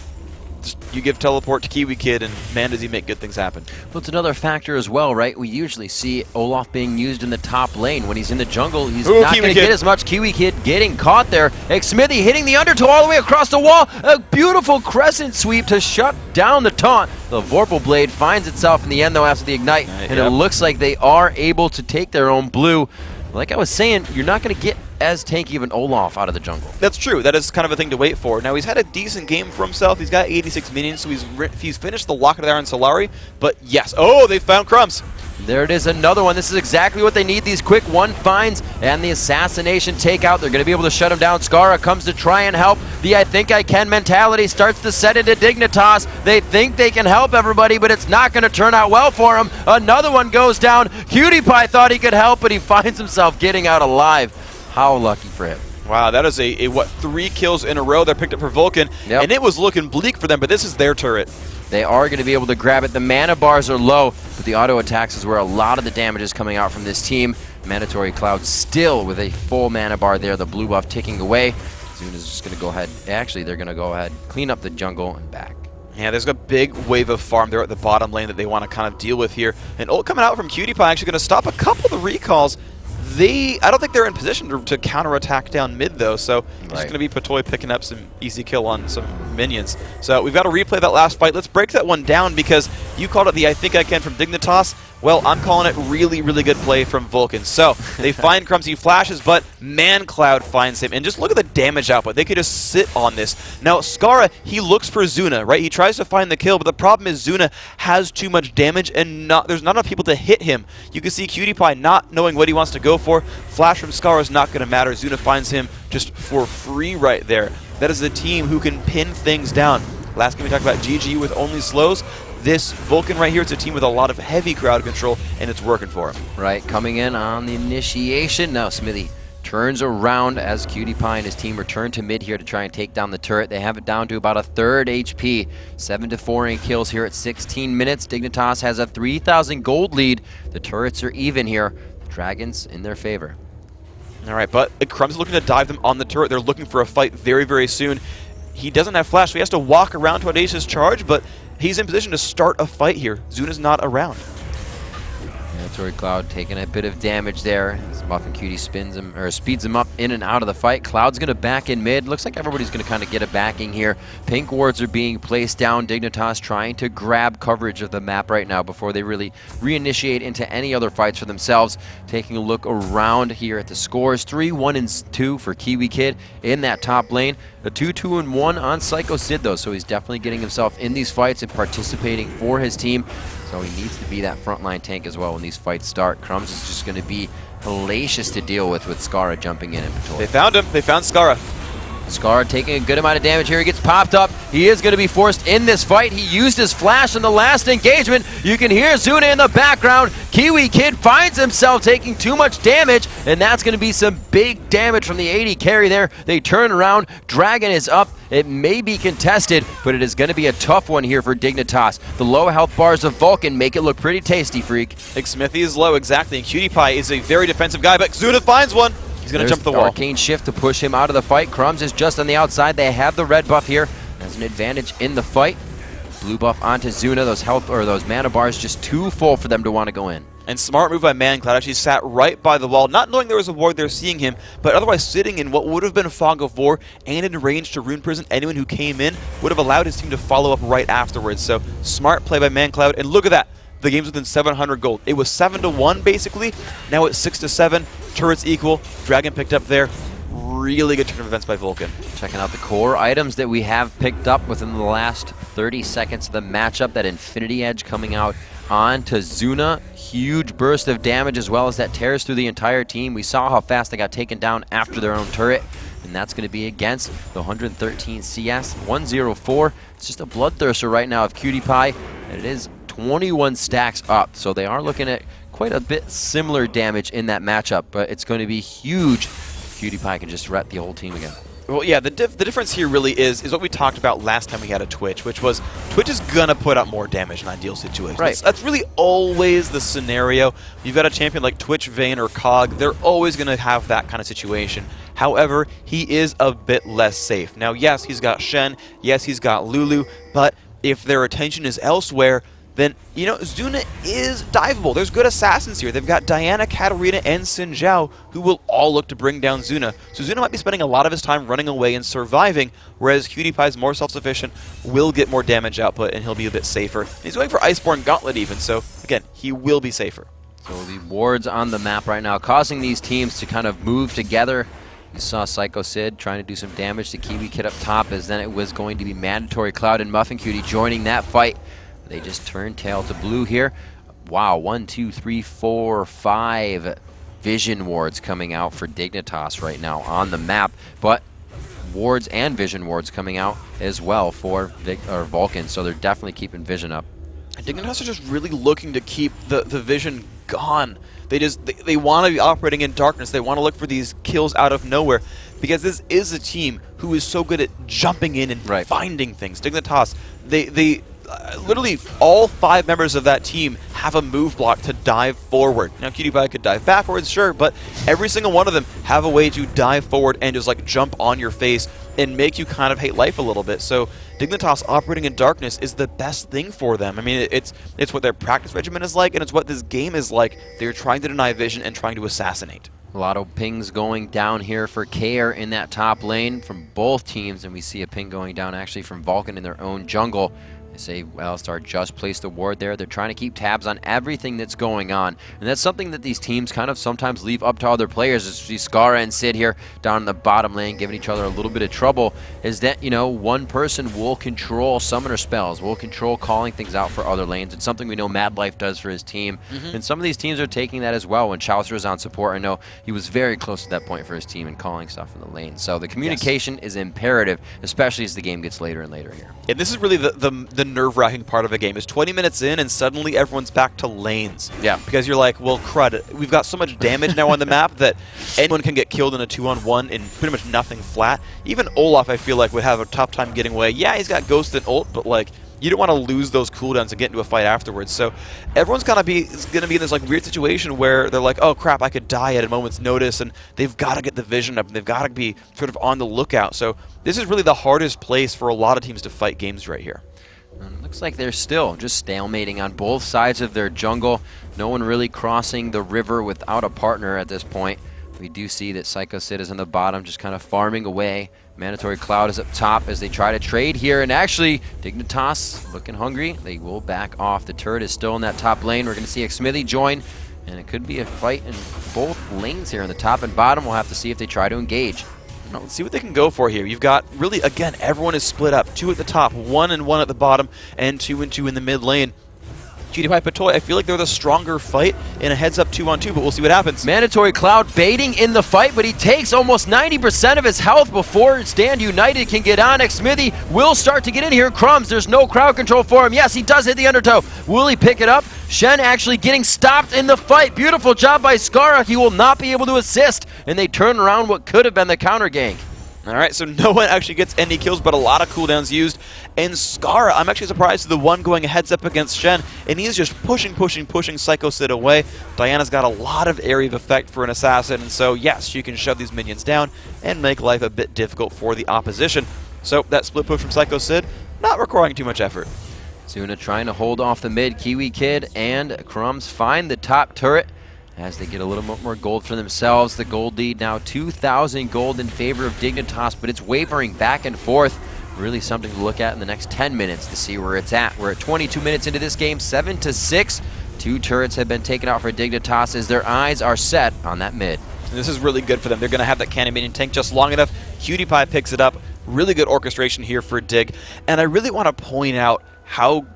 you give teleport to Kiwi Kid, and man, does he make good things happen. Well, it's another factor as well, right? We usually see Olaf being used in the top lane. When he's in the jungle, he's not going to get as much. Kiwi Kid getting caught there. Smithy hitting the undertow all the way across the wall. A beautiful crescent sweep to shut down the taunt. The Vorpal Blade finds itself in the end, though, after the ignite, and it looks like they are able to take their own blue. Like I was saying, you're not going to get as tanky of an Olaf out of the jungle. That's true. That is kind of a thing to wait for. Now, he's had a decent game for himself. He's got 86 minions, so he's finished the Locket of Iron Solari. But yes, oh, they found Crumbs. There it is, another one. This is exactly what they need, these quick one finds and the assassination takeout. They're going to be able to shut him down. Skara comes to try and help. The I think I can mentality starts to set into Dignitas. They think they can help everybody, but it's not going to turn out well for him. Another one goes down. Cutie Pie thought he could help, but he finds himself getting out alive. How lucky for him. Wow, that is a what, 3 kills in a row they're picked up for Vulcun, and it was looking bleak for them, but this is their turret. They are going to be able to grab it. The mana bars are low, but the auto attacks is where a lot of the damage is coming out from this team. Mandatory Cloud still with a full mana bar there, the blue buff ticking away. Zuna's just going to go ahead. Actually, they're going to go ahead, clean up the jungle and back. Yeah, there's a big wave of farm there at the bottom lane that they want to kind of deal with here. And ult coming out from Cutie Pie actually going to stop a couple of the recalls. I don't think they're in position to counterattack down mid, though, so it's going to be Patoy picking up some easy kill on some minions. So we've got to replay that last fight. Let's break that one down, because you called it the I think I can from Dignitas. Well, I'm calling it really, really good play from Vulcun. So they find Crumbs, he flashes, but ManCloud finds him. And just look at the damage output. They could just sit on this. Now, Skara, he looks for Zuna, right? He tries to find the kill, but the problem is Zuna has too much damage, and there's not enough people to hit him. You can see Cutie Pie not knowing what he wants to go for. Flash from Skara is not going to matter. Zuna finds him just for free right there. That is the team who can pin things down. Last game we talked about GG with only slows. This Vulcun right here, it's a team with a lot of heavy crowd control, and it's working for him. Right, coming in on the initiation. Now Smithy turns around as Cutie Pie and his team return to mid here to try and take down the turret. They have it down to about a third HP. 7-4 in kills here at 16 minutes. Dignitas has a 3,000 gold lead. The turrets are even here. The Dragons in their favor. All right, but Crumbs is looking to dive them on the turret. They're looking for a fight very, very soon. He doesn't have flash, so he has to walk around to Audacious Charge, but he's in position to start a fight here. Zuna's not around. Mandatory Cloud taking a bit of damage there. As Muff and Cutie spins him, or speeds him up in and out of the fight. Cloud's going to back in mid. Looks like everybody's going to kind of get a backing here. Pink wards are being placed down. Dignitas trying to grab coverage of the map right now before they really reinitiate into any other fights for themselves. Taking a look around here at the scores. 3-1-2 for Kiwi Kid in that top lane. A 2-2-1 on Psycho Sid, though, so he's definitely getting himself in these fights and participating for his team. So he needs to be that frontline tank as well when these fights start. Crumbs is just going to be hellacious to deal with Skara jumping in and Patoy. They found him. They found Skara. Skara taking a good amount of damage here. He gets popped up. He is going to be forced in this fight. He used his flash in the last engagement. You can hear Zuna in the background. Kiwi Kid finds himself taking too much damage, and that's going to be some big damage from the 80 carry there. They turn around. Dragon is up. It may be contested, but it is going to be a tough one here for Dignitas. The low health bars of Vulcun make it look pretty tasty, Freak. Smithy is low, exactly, and Cutie Pie is a very defensive guy, but Zuna finds one. He's going to jump the wall. Arcane Shift to push him out of the fight. Crumbs is just on the outside. They have the red buff here as an advantage in the fight. Blue buff onto Zuna. Those health or those mana bars just too full for them to want to go in. And smart move by ManCloud, actually sat right by the wall, not knowing there was a ward there seeing him, but otherwise sitting in what would have been a fog of war and in range to Rune Prison. Anyone who came in would have allowed his team to follow up right afterwards. So smart play by ManCloud, and look at that. The game's within 700 gold. It was 7-1 basically. Now it's 6-7. Turrets equal. Dragon picked up there. Really good turn of events by Vulcun. Checking out the core items that we have picked up within the last 30 seconds of the matchup. That Infinity Edge coming out on to Zuna. Huge burst of damage as well as that tears through the entire team. We saw how fast they got taken down after their own turret. And that's going to be against the 113 CS 104. It's just a bloodthirster right now of Cutie Pie. And it is 21 stacks up. So they are looking at quite a bit similar damage in that matchup. But it's going to be huge. Cutie Pie can just ret the whole team again. Well, yeah, the difference here really is what we talked about last time we had a Twitch, which was Twitch is going to put out more damage in ideal situations. Right. That's really always the scenario. You've got a champion like Twitch, Vayne, or Cog, they're always going to have that kind of situation. However, he is a bit less safe. Now, yes, he's got Shen, yes, he's got Lulu, but if their attention is elsewhere, then, you know, Zuna is diveable. There's good assassins here. They've got Diana, Katarina, and Xin Zhao, who will all look to bring down Zuna. So Zuna might be spending a lot of his time running away and surviving, whereas Cutie Pie's more self-sufficient, will get more damage output, and he'll be a bit safer. He's going for Iceborne Gauntlet even, so, again, he will be safer. So the wards on the map right now causing these teams to kind of move together. You saw Psycho Sid trying to do some damage to Kiwi Kid up top, as then it was going to be mandatory Cloud and Muffin Cutie joining that fight. They just turned tail to blue here. Wow, 1, 2, 3, 4, 5 vision wards coming out for Dignitas right now on the map. But wards and vision wards coming out as well for Vulcun, so they're definitely keeping vision up. Dignitas are just really looking to keep the vision gone. They want to be operating in darkness. They want to look for these kills out of nowhere, because this is a team who is so good at jumping in and finding things. Dignitas, they literally all 5 members of that team have a move block to dive forward. Now, Cutie Pie could dive backwards, sure, but every single one of them have a way to dive forward and just like jump on your face and make you kind of hate life a little bit. So Dignitas operating in darkness is the best thing for them. I mean, it's what their practice regimen is like, and it's what this game is like. They're trying to deny vision and trying to assassinate. A lot of pings going down here for KR in that top lane from both teams, and we see a ping going down actually from Vulcun in their own jungle. They say Wellstar just placed a ward there. They're trying to keep tabs on everything that's going on. And that's something that these teams kind of sometimes leave up to other players. As we see Skara and Sid here down in the bottom lane giving each other a little bit of trouble, is that, you know, one person will control summoner spells, will control calling things out for other lanes. It's something we know Mad Life does for his team. And some of these teams are taking that as well. When Chaucer is on support, I know he was very close to that point for his team and calling stuff in the lane. So the communication is imperative, especially as the game gets later and later here. And this is really the nerve-wracking part of a game, is 20 minutes in and suddenly everyone's back to lanes. Yeah. Because you're like, well, crud, we've got so much damage now on the map that anyone can get killed in a 2-on-1 in pretty much nothing flat. Even Olaf, I feel like, would have a tough time getting away. Yeah, he's got Ghost and ult, but like, you don't want to lose those cooldowns and get into a fight afterwards. So everyone's going to be in this like weird situation where they're like, oh crap, I could die at a moment's notice, and they've got to get the vision up, and they've got to be sort of on the lookout. So this is really the hardest place for a lot of teams to fight games right here. And it looks like they're still just stalemating on both sides of their jungle. No one really crossing the river without a partner at this point. We do see that Psycho Sid is on the bottom, just kind of farming away. Mandatory Cloud is up top as they try to trade here. And actually, Dignitas looking hungry. They will back off. The turret is still in that top lane. We're going to see Xmithy join. And it could be a fight in both lanes here in the top and bottom. We'll have to see if they try to engage. Now, let's see what they can go for here. You've got, really, again, everyone is split up. 2 at the top, 1 and 1 at the bottom, and 2 and 2 in the mid lane. Cutie Pie Patoy, I feel like they're the stronger fight in a heads-up 2-on-2, but we'll see what happens. Mandatory Cloud baiting in the fight, but he takes almost 90% of his health before Stand United can get on. Xmithy will start to get in here. Crumbs, there's no crowd control for him. Yes, he does hit the undertow. Will he pick it up? Shen actually getting stopped in the fight. Beautiful job by Skara. He will not be able to assist, and they turn around what could have been the counter gank. All right, so no one actually gets any kills, but a lot of cooldowns used. And Skara, I'm actually surprised, the one going heads up against Shen, and he's just pushing Psycho Sid away. Diana's got a lot of area of effect for an assassin, and so yes, she can shove these minions down and make life a bit difficult for the opposition. So that split push from Psycho Sid, not requiring too much effort. Zuna trying to hold off the mid. Kiwi Kid and Crumbs find the top turret as they get a little bit more gold for themselves. The gold lead now 2,000 gold in favor of Dignitas, but it's wavering back and forth. Really something to look at in the next 10 minutes to see where it's at. We're at 22 minutes into this game, 7-6. 2 turrets have been taken out for Dignitas as their eyes are set on that mid. And this is really good for them. They're going to have that cannon minion tank just long enough. Cutie Pie picks it up. Really good orchestration here for Dig. And I really want to point out how,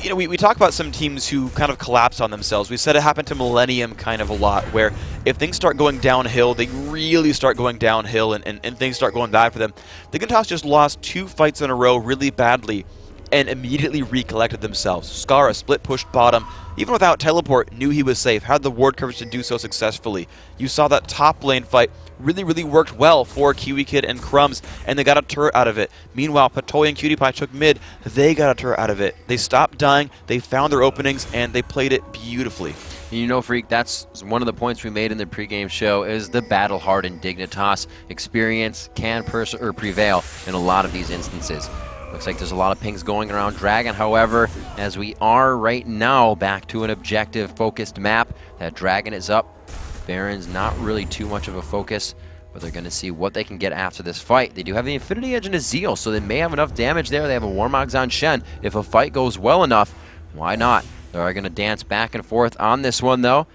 you know, we talk about some teams who kind of collapse on themselves. We said it happened to Millennium kind of a lot, where if things start going downhill, they really start going downhill and things start going bad for them. Dignitas just lost 2 fights in a row really badly and immediately recollected themselves. Skara split pushed bottom, even without teleport, knew he was safe, had the ward coverage to do so successfully. You saw that top lane fight really worked well for Kiwi Kid and Crumbs, and they got a turret out of it. Meanwhile, Patoy and Cutie Pie took mid, they got a turret out of it. They stopped dying, they found their openings, and they played it beautifully. You know, Freak, that's one of the points we made in the pregame show is the battle-hardened Dignitas experience can prevail in a lot of these instances. Looks like there's a lot of pings going around Dragon, however, as we are right now back to an objective-focused map. That Dragon is up. Baron's not really too much of a focus, but they're going to see what they can get after this fight. They do have the Infinity Edge and a Zeal, so they may have enough damage there. They have a Warmogs on Shen. If a fight goes well enough, why not? They are going to dance back and forth on this one, though.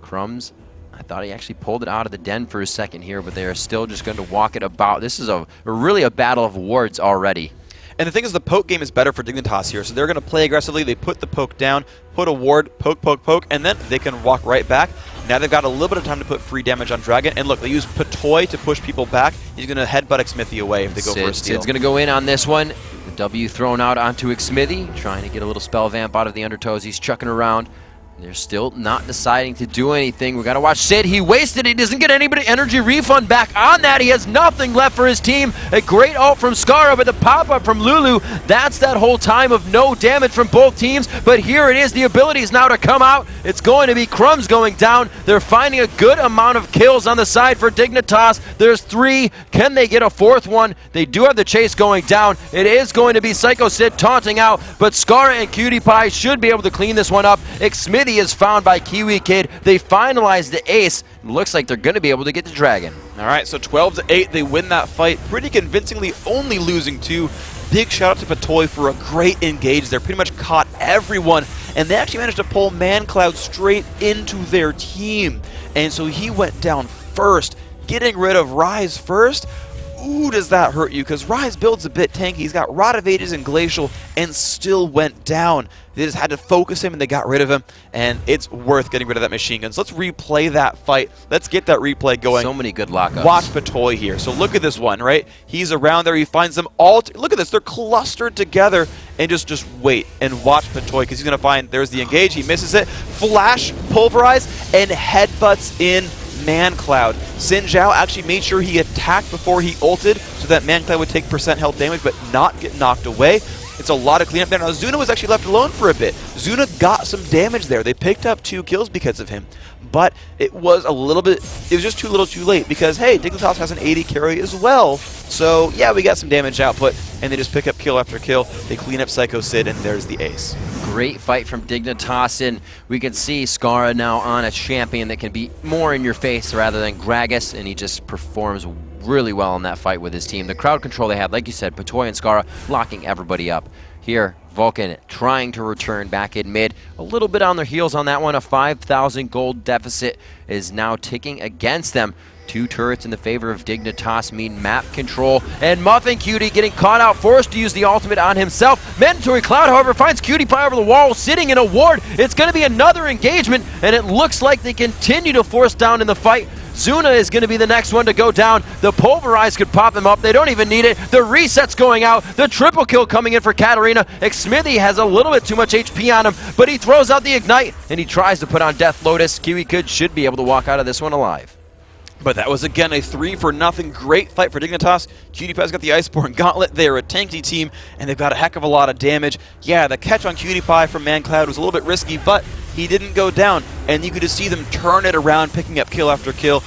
Crumbs, I thought he actually pulled it out of the den for a second here, but they are still just going to walk it about. This is really a battle of wards already. And the thing is, the poke game is better for Dignitas here, so they're going to play aggressively. They put the poke down, put a ward, poke, and then they can walk right back. Now they've got a little bit of time to put free damage on Dragon. And look, they use Patoy to push people back. He's going to headbutt Xmithy away if they go for a steal. Sid's going to go in on this one. The W thrown out onto Xmithy, trying to get a little spell vamp out of the undertows. He's chucking around. They're still not deciding to do anything. We got to watch Sid. He wasted it. He doesn't get anybody energy refund back on that. He has nothing left for his team. A great ult from Skara, but the pop-up from Lulu, that's that whole time of no damage from both teams. But here it is. The abilities now to come out. It's going to be Crumbs going down. They're finding a good amount of kills on the side for Dignitas. There's 3. Can they get a 4th one? They do have the chase going down. It is going to be Psycho Sid taunting out, but Skara and Cutie Pie should be able to clean this one up. Xmithy is found by Kiwi Kid. They finalize the ace. Looks like they're going to be able to get the Dragon. All right, so 12-8, they win that fight pretty convincingly, only losing 2. Big shout out to Patoy for a great engage there. Pretty much caught everyone, and they actually managed to pull ManCloud straight into their team. And so he went down first, getting rid of Rise first. Ooh, does that hurt you? Because Rise builds a bit tanky. He's got Rod of Ages and Glacial and still went down. They just had to focus him and they got rid of him. And it's worth getting rid of that machine gun. So let's replay that fight. Let's get that replay going. So many good lockups. Watch Patoy here. So look at this one, right? He's around there. He finds them all. Look at this. They're clustered together. And just wait and watch Patoy because he's going to find there's the engage. He misses it. Flash, pulverize, and headbutts in ManCloud. Xin Zhao actually made sure he attacked before he ulted so that ManCloud would take % health damage but not get knocked away. It's a lot of cleanup there. Now Zuna was actually left alone for a bit. Zuna got some damage there. They picked up 2 kills because of him. But it was a little bit, it was just too little too late because, hey, Dignitas has an 80 carry as well. So, yeah, we got some damage output, and they just pick up kill after kill. They clean up Psycho Sid, and there's the ace. Great fight from Dignitas, and we can see Skara now on a champion that can be more in your face rather than Gragas, and he just performs really well in that fight with his team. The crowd control they had, like you said, Patoy and Skara locking everybody up. Here, Vulcun trying to return back in mid. A little bit on their heels on that one. A 5,000 gold deficit is now ticking against them. 2 turrets in the favor of Dignitas mean map control. And Muffin Cutie getting caught out, forced to use the ultimate on himself. Mandatory Cloud, however, finds Cutie Pie over the wall, sitting in a ward. It's going to be another engagement, and it looks like they continue to force down in the fight. Zuna is going to be the next one to go down. The Pulverize could pop him up. They don't even need it. The reset's going out. The triple kill coming in for Katarina. Xmithy has a little bit too much HP on him, but he throws out the Ignite, and he tries to put on Death Lotus. Kiwi Kid should be able to walk out of this one alive. But that was, again, a 3-for-0 great fight for Dignitas. Cutie Pie's got the Iceborne Gauntlet. They're a tanky team, and they've got a heck of a lot of damage. Yeah, the catch on Cutie Pie from ManCloud was a little bit risky, but he didn't go down. And you could just see them turn it around, picking up kill after kill.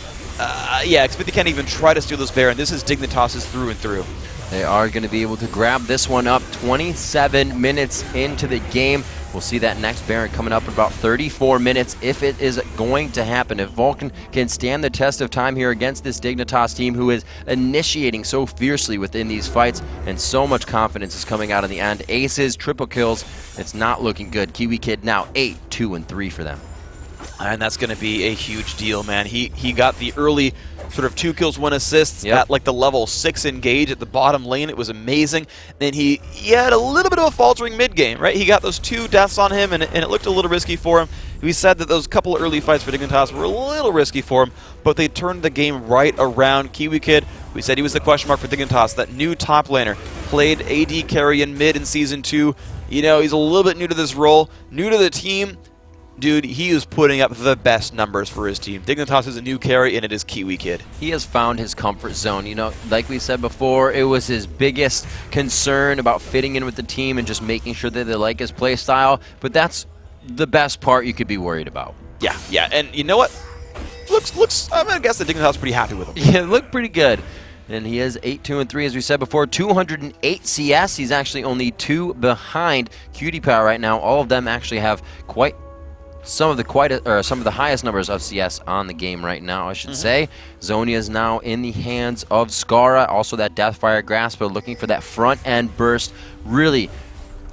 Yeah, Xmithy can't even try to steal this Baron. This is Dignitas' through and through. They are going to be able to grab this one up 27 minutes into the game. We'll see that next Baron coming up in about 34 minutes if it is going to happen. If Vulcun can stand the test of time here against this Dignitas team who is initiating so fiercely within these fights, and so much confidence is coming out in the end. Aces, triple kills, it's not looking good. Kiwi Kid now 8, 2, and 3 for them. And that's going to be a huge deal, man. He got the early sort of 2 kills, 1 assist at like the level 6 engage at the bottom lane. It was amazing. Then he had a little bit of a faltering mid game, right? He got those 2 deaths on him, and it looked a little risky for him. We said that those couple of early fights for Dignitas were a little risky for him, but they turned the game right around. Kiwi Kid, we said he was the question mark for Dignitas, that new top laner, played AD carry in mid in Season 2. You know, he's a little bit new to this role, new to the team. Dude, he is putting up the best numbers for his team. Dignitas is a new carry, and it is Kiwi Kid. He has found his comfort zone. You know, like we said before, it was his biggest concern about fitting in with the team and just making sure that they like his play style. But that's the best part you could be worried about. Yeah, and you know what? Looks. I'm gonna guess that Dignitas is pretty happy with him. Yeah, it looked pretty good. And he is 8, 2, and 3, as we said before. 208 CS. He's actually only 2 behind Cutie Power right now. All of them actually have some of the highest numbers of CS on the game right now, I should say. Zonia is now in the hands of Skara. Also that Deathfire Grasp, but looking for that front end burst, really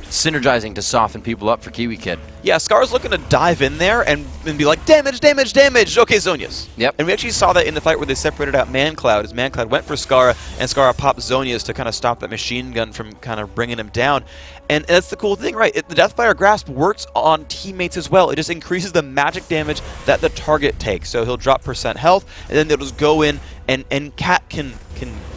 synergizing to soften people up for Kiwi Kid. Yeah, Scar's looking to dive in there and be like, damage, damage, damage. Okay, Zonia's. Yep. And we actually saw that in the fight where they separated out ManCloud, as ManCloud went for Skara, and Skara popped Zonia's to kind of stop that machine gun from kind of bringing him down. And that's the cool thing, right? The Deathfire Grasp works on teammates as well. It just increases the magic damage that the target takes. So he'll drop % health, and then they'll just go in, and Cat can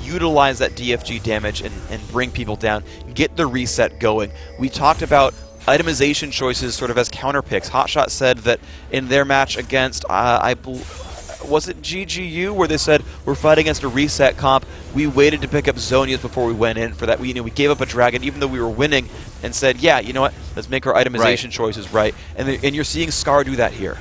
utilize that DFG damage and bring people down, get the reset going. We talked about itemization choices sort of as counter picks. Hotshot said that in their match against, was it GGU, where they said, we're fighting against a reset comp. We waited to pick up Zonia's before we went in for that. We gave up a dragon even though we were winning, and said, yeah, you know what, let's make our itemization choices right. And you're seeing Scar do that here.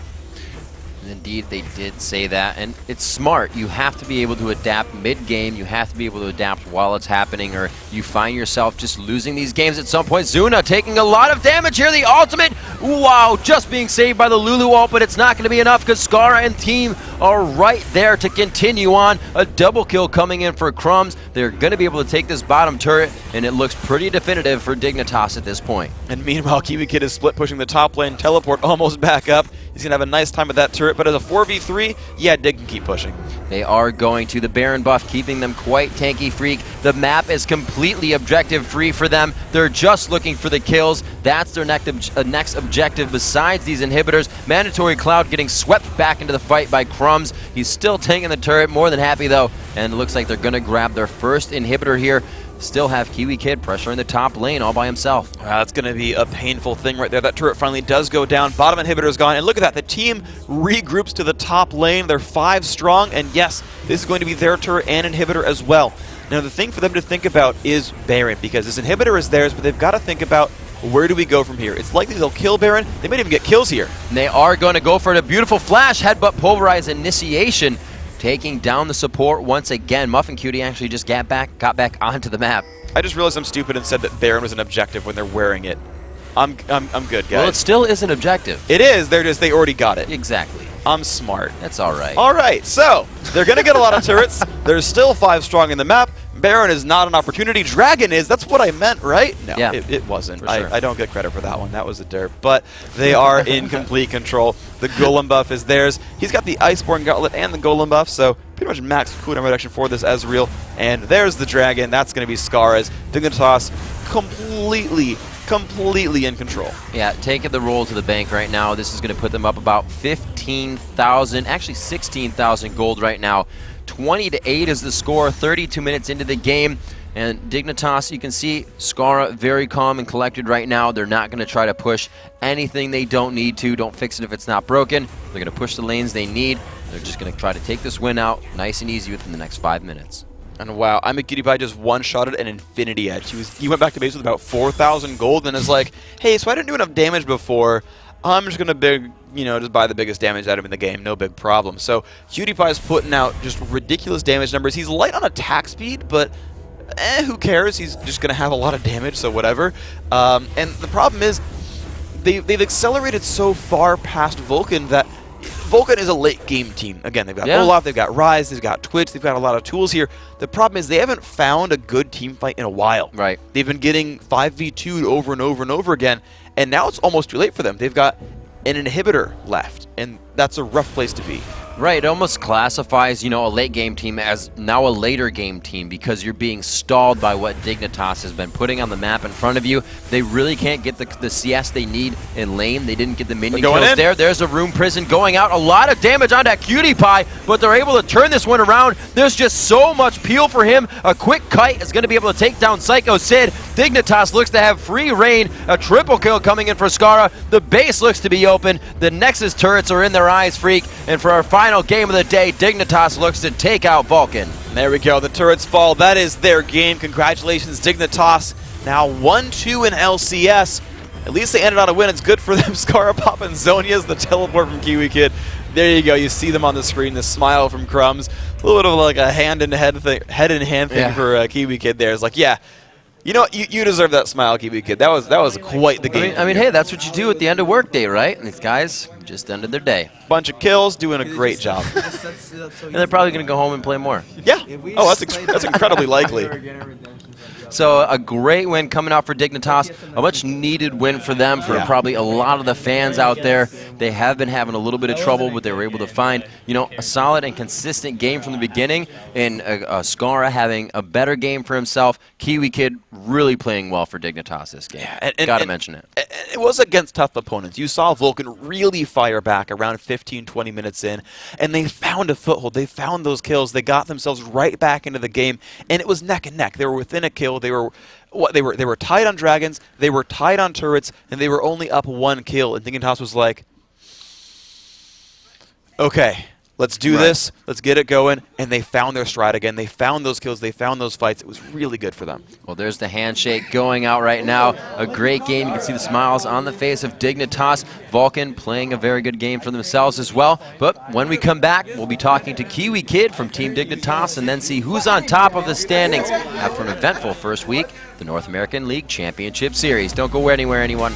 Indeed, they did say that, and it's smart. You have to be able to adapt mid-game. You have to be able to adapt while it's happening, or you find yourself just losing these games at some point. Zuna taking a lot of damage here. The ultimate, wow, just being saved by the Lulu ult, but it's not going to be enough because Skara and team are right there to continue on. A double kill coming in for Crumbs. They're going to be able to take this bottom turret, and it looks pretty definitive for Dignitas at this point. And meanwhile, Kiwi Kid is split pushing the top lane, teleport almost back up. He's going to have a nice time with that turret, but as a 4v3, yeah, Dig can keep pushing. They are going to the Baron buff, keeping them quite tanky freak. The map is completely objective free for them. They're just looking for the kills. That's their next objective besides these inhibitors. Mandatory Cloud getting swept back into the fight by Crumbs. He's still tanking the turret, more than happy though, and it looks like they're going to grab their first inhibitor here. Still have Kiwi Kid pressuring the top lane all by himself. That's going to be a painful thing right there. That turret finally does go down. Bottom inhibitor is gone. And look at that. The team regroups to the top lane. They're 5 strong. And yes, this is going to be their turret and inhibitor as well. Now, the thing for them to think about is Baron, because this inhibitor is theirs, but they've got to think about, where do we go from here? It's likely they'll kill Baron. They might even get kills here. And they are going to go for it. A beautiful flash, headbutt, pulverize initiation, taking down the support once again. Muffin Cutie actually just got back onto the map. I just realized I'm stupid and said that Baron was an objective when they're wearing it. I'm good, guys. Well, it still is an objective. It is. They already got it. Exactly. I'm smart. That's all right. All right, so they're going to get a lot of turrets. There's still 5 strong in the map. Baron is not an opportunity. Dragon is. That's what I meant, right? No, yeah, it wasn't. Sure. I don't get credit for that one. That was a derp. But they are in complete control. The Golem buff is theirs. He's got the Iceborne Gauntlet and the Golem buff, so pretty much max cooldown reduction for this Ezreal. And there's the Dragon. That's going to be Skara's. Dignitas completely in control. Yeah, taking the roll to the bank right now. This is going to put them up about 15,000, actually 16,000 gold right now. 20-8 is the score, 32 minutes into the game. And Dignitas, you can see Skara very calm and collected right now. They're not going to try to push anything they don't need to. Don't fix it if it's not broken. They're going to push the lanes they need. They're just going to try to take this win out nice and easy within the next 5 minutes. And wow, I'm a Cutie Pie just one-shotted an Infinity Edge. He went back to base with about 4,000 gold and is like, hey, so I didn't do enough damage before. I'm just going to just buy the biggest damage item in the game. No big problem. So Cutie Pie's putting out just ridiculous damage numbers. He's light on attack speed, but who cares? He's just going to have a lot of damage, so whatever. And the problem is, they've accelerated so far past Vulcun that Vulcun is a late game team. Again, they've got Olaf, they've got Ryze, they've got Twitch, they've got a lot of tools here. The problem is they haven't found a good team fight in a while. Right. They've been getting 5v2'd over and over and over again, and now it's almost too late for them. They've got an inhibitor left, and that's a rough place to be. Right, it almost classifies, a late game team as now a later game team because you're being stalled by what Dignitas has been putting on the map in front of you. They really can't get the CS they need in lane. They didn't get the minion kills there. There's a Room Prison going out. A lot of damage on that Cutie Pie, but they're able to turn this one around. There's just so much peel for him. A quick kite is going to be able to take down Psycho Sid. Dignitas looks to have free reign. A triple kill coming in for Skara. The base looks to be open. The Nexus turrets are in their eyes, Freak. And for our final game of the day, Dignitas looks to take out Vulcun. There we go. The turrets fall. That is their game. Congratulations, Dignitas. Now 1-2 in LCS. At least they ended on a win. It's good for them. Skara Pop and Zonia's the teleport from Kiwi Kid. There you go. You see them on the screen. The smile from Crumbs. A little bit of like a hand-in-hand thing for Kiwi Kid there. It's like, yeah. You know what? You deserve that smile, Kiwi Kid. That was quite the game. I mean, hey, that's what you do at the end of workday, right? And these guys just ended their day. Bunch of kills, doing a great job. And they're probably going to go home and play more. Yeah. Oh, that's incredibly likely. So a great win coming out for Dignitas, a much needed win for them, for probably a lot of the fans out there. They have been having a little bit of trouble, but they were able to find, a solid and consistent game from the beginning, and Skara having a better game for himself. Kiwi Kid really playing well for Dignitas this game. Yeah, Got to mention it. It was against tough opponents. You saw Vulcun really fire back around 15, 20 minutes in, and they found a foothold. They found those kills. They got themselves right back into the game, and it was neck and neck. They were within a kill. They were tied on dragons, they were tied on turrets, and they were only up 1 kill. And Dignitas was like, okay, let's do this. Let's get it going. And they found their stride again. They found those kills. They found those fights. It was really good for them. Well, there's the handshake going out right now. A great game. You can see the smiles on the face of Dignitas. Vulcun playing a very good game for themselves as well. But when we come back, we'll be talking to Kiwi Kid from Team Dignitas and then see who's on top of the standings after an eventful first week, the North American League Championship Series. Don't go anywhere, anyone.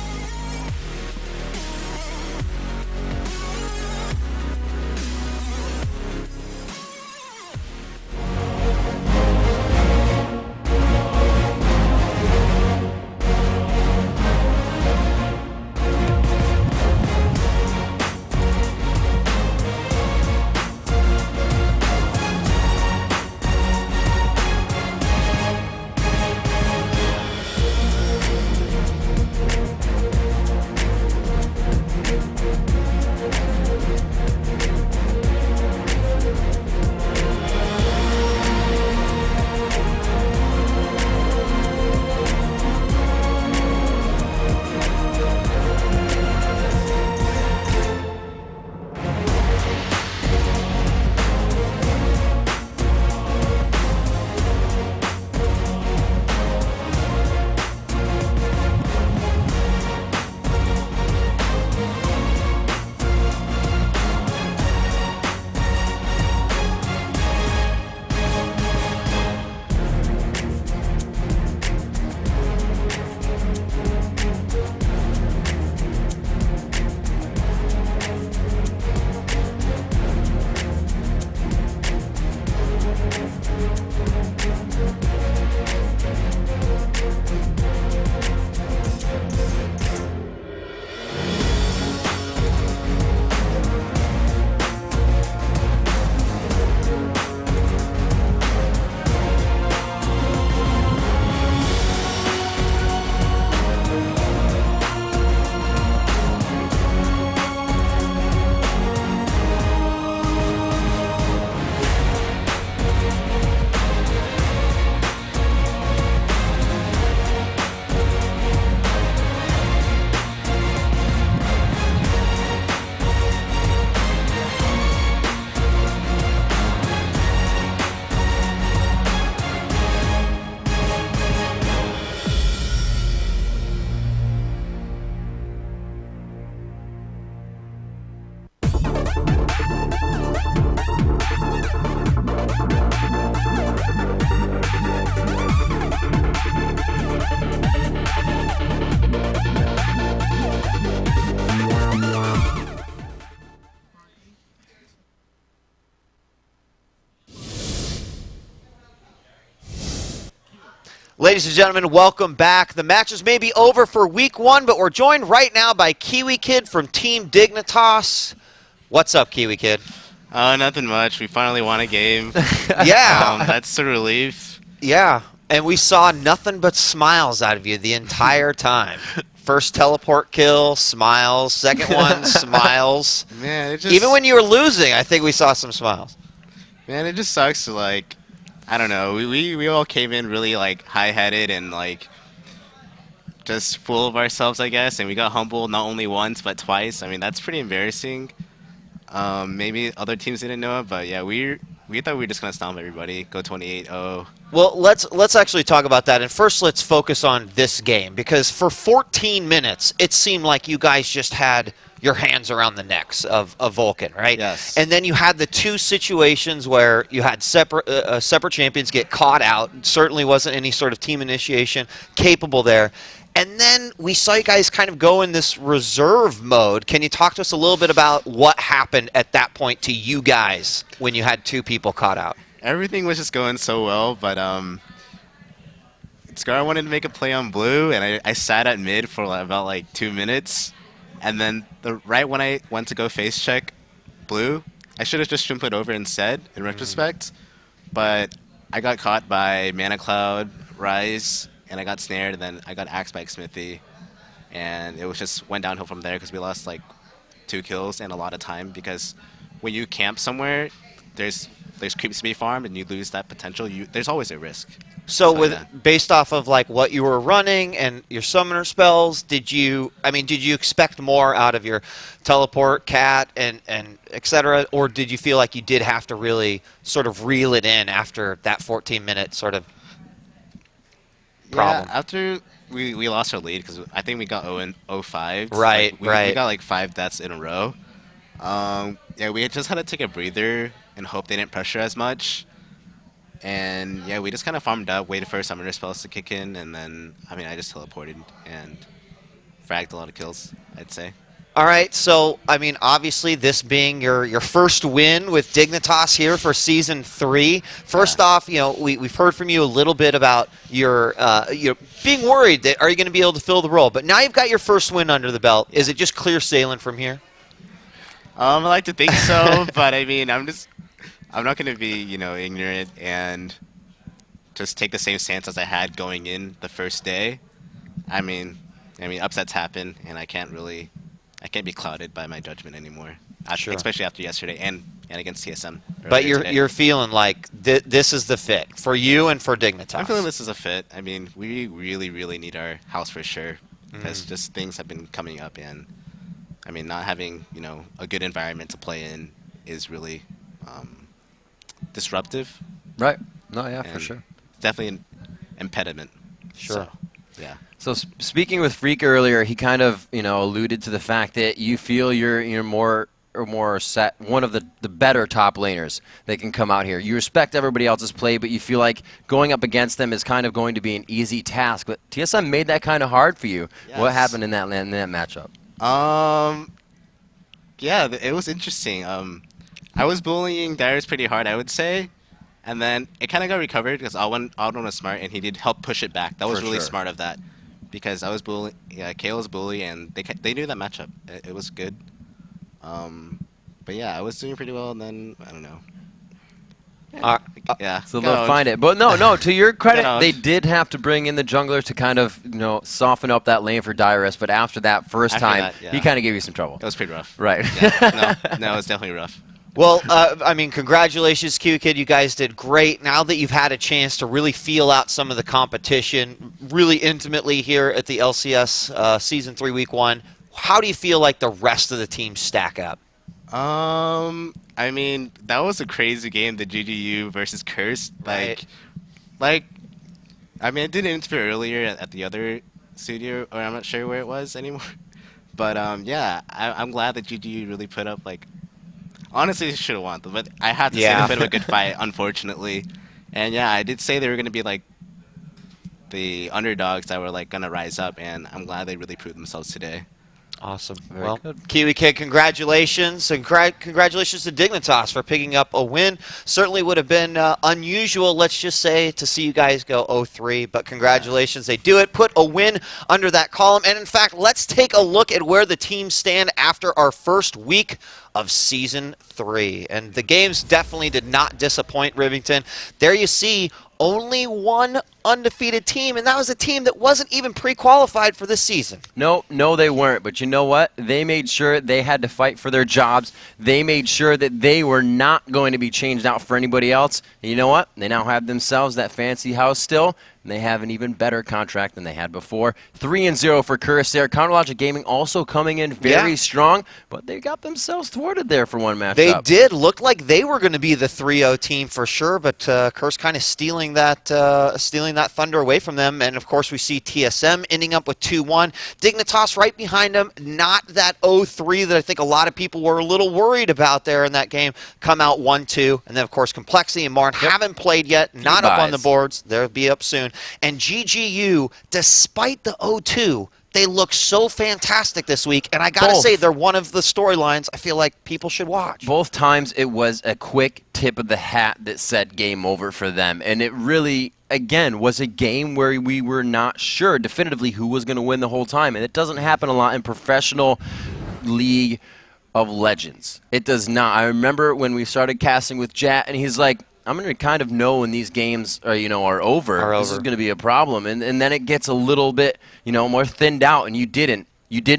Ladies and gentlemen, welcome back. The matches may be over for week 1, but we're joined right now by Kiwi Kid from Team Dignitas. What's up, Kiwi Kid? Nothing much. We finally won a game. Yeah. That's a relief. Yeah, and we saw nothing but smiles out of you the entire time. First teleport kill, smiles. Second one, smiles. Man, it just Even when you were losing, I think we saw some smiles. man, it just sucks to like, I don't know. We all came in really like high-headed and like just full of ourselves, I guess, and we got humbled not only once but twice. I mean, that's pretty embarrassing. Maybe other teams didn't know it, but yeah, we thought we were just gonna stomp everybody, go 28-0. Well, let's actually talk about that. And first, let's focus on this game, because for 14 minutes, it seemed like you guys just had your hands around the necks of Vulcun, right? Yes. And then you had the two situations where you had separate champions get caught out. Certainly wasn't any sort of team initiation capable there. And then we saw you guys kind of go in this reserve mode. Can you talk to us a little bit about what happened at that point to you guys when you had two people caught out? Everything was just going so well, but Scar wanted to make a play on blue, and I sat at mid for about like 2 minutes, and then right when I went to go face check blue, I should have just jumped it over instead in retrospect, but I got caught by Mana Cloud, Rise, and I got snared, and then I got axed by Smithy, and it was just went downhill from there because we lost like 2 kills and a lot of time, because when you camp somewhere, there's creeps to be farmed and you lose that potential. There's always a risk. So based off of like what you were running and your summoner spells, did you expect more out of your teleport, cat, and etc., or did you feel like you did have to really sort of reel it in after that 14-minute sort of problem? Yeah, after we lost our lead, because I think we got 0-5. Right, like, we right. got like 5 deaths in a row. Yeah, we just had to take a breather and hope they didn't pressure as much. And yeah, we just kind of farmed up, waited for summoner spells to kick in, and then I just teleported and fragged a lot of kills, I'd say. All right, so obviously this being your first win with Dignitas here for Season 3. First off, we've heard from you a little bit about your being worried that are you going to be able to fill the role, but now you've got your first win under the belt. Is it just clear sailing from here? I like to think so, but I'm not going to be ignorant and just take the same stance as I had going in the first day. I mean upsets happen, and I can't be clouded by my judgment anymore. Sure. Especially after yesterday and against TSM. But today. you're feeling like this is the fit for you and for Dignitas. I'm feeling this is a fit. We really, really need our house for sure, because just things have been coming up, and not having a good environment to play in is really disruptive. Right. No, yeah, for and sure. Definitely an impediment. Sure. So, yeah. So speaking with Freak earlier, he kind of alluded to the fact that you feel you're more set, one of the better top laners that can come out here. You respect everybody else's play, but you feel like going up against them is kind of going to be an easy task. But TSM made that kind of hard for you. Yes. What happened in that matchup? Yeah, it was interesting. I was bullying Darius pretty hard, I would say, and then it kind of got recovered because Alwyn was smart, and he did help push it back. That was really smart of that, because I was bullying. Yeah, Kale was bully, and they knew that matchup. It was good. But yeah, I was doing pretty well, and then I don't know. Yeah, So they'll find it. But no, to your credit, they did have to bring in the jungler to kind of, soften up that lane for Dyrus, but after that first time, he kind of gave you some trouble. It was pretty rough. Right. Yeah, no, it was definitely rough. Well, congratulations, Q Kid. You guys did great. Now that you've had a chance to really feel out some of the competition really intimately here at the LCS Season 3 Week 1, how do you feel like the rest of the team stack up? That was a crazy game, the GGU versus Curse. Right. I did an interview earlier at the other studio, or I'm not sure where it was anymore. But yeah, I'm glad that GGU really put up honestly, they should have won, but I have to say a bit of a good fight, unfortunately. And yeah, I did say they were going to be the underdogs that were like gonna rise up, and I'm glad they really proved themselves today. Awesome. Very Well, good. Kiwi Kid, congratulations. And congratulations to Dignitas for picking up a win. Certainly would have been unusual, let's just say, to see you guys go 0-3. But congratulations. They do it. Put a win under that column. And, in fact, let's take a look at where the teams stand after our first week of Season 3. And the games definitely did not disappoint Rivington. There you see only one undefeated team, and that was a team that wasn't even pre-qualified for this season. No, they weren't. But you know what? They made sure they had to fight for their jobs. They made sure that they were not going to be changed out for anybody else. And you know what? They now have themselves that fancy house still, and they have an even better contract than they had before. 3-0 for Curse there. Counterlogic Gaming also coming in very strong, but they got themselves thwarted there for one matchup. They did look like they were going to be the 3-0 team for sure, but Curse kind of stealing that thunder away from them. And of course, we see TSM ending up with 2-1. Dignitas right behind them. Not that 0-3 that I think a lot of people were a little worried about there in that game. Come out 1-2, and then of course Complexity and Marn haven't played yet. Not up on the boards. They'll be up soon. And GGU, despite the 0-2. They look so fantastic this week, and I gotta say, they're one of the storylines I feel like people should watch. Both times it was a quick tip of the hat that said game over for them, and it really, again, was a game where we were not sure definitively who was going to win the whole time, and it doesn't happen a lot in professional League of Legends. It does not. I remember when we started casting with Jat, and he's like, I'm going to kind of know when these games are, are over. This is going to be a problem. And then it gets a little bit, more thinned out, and you didn't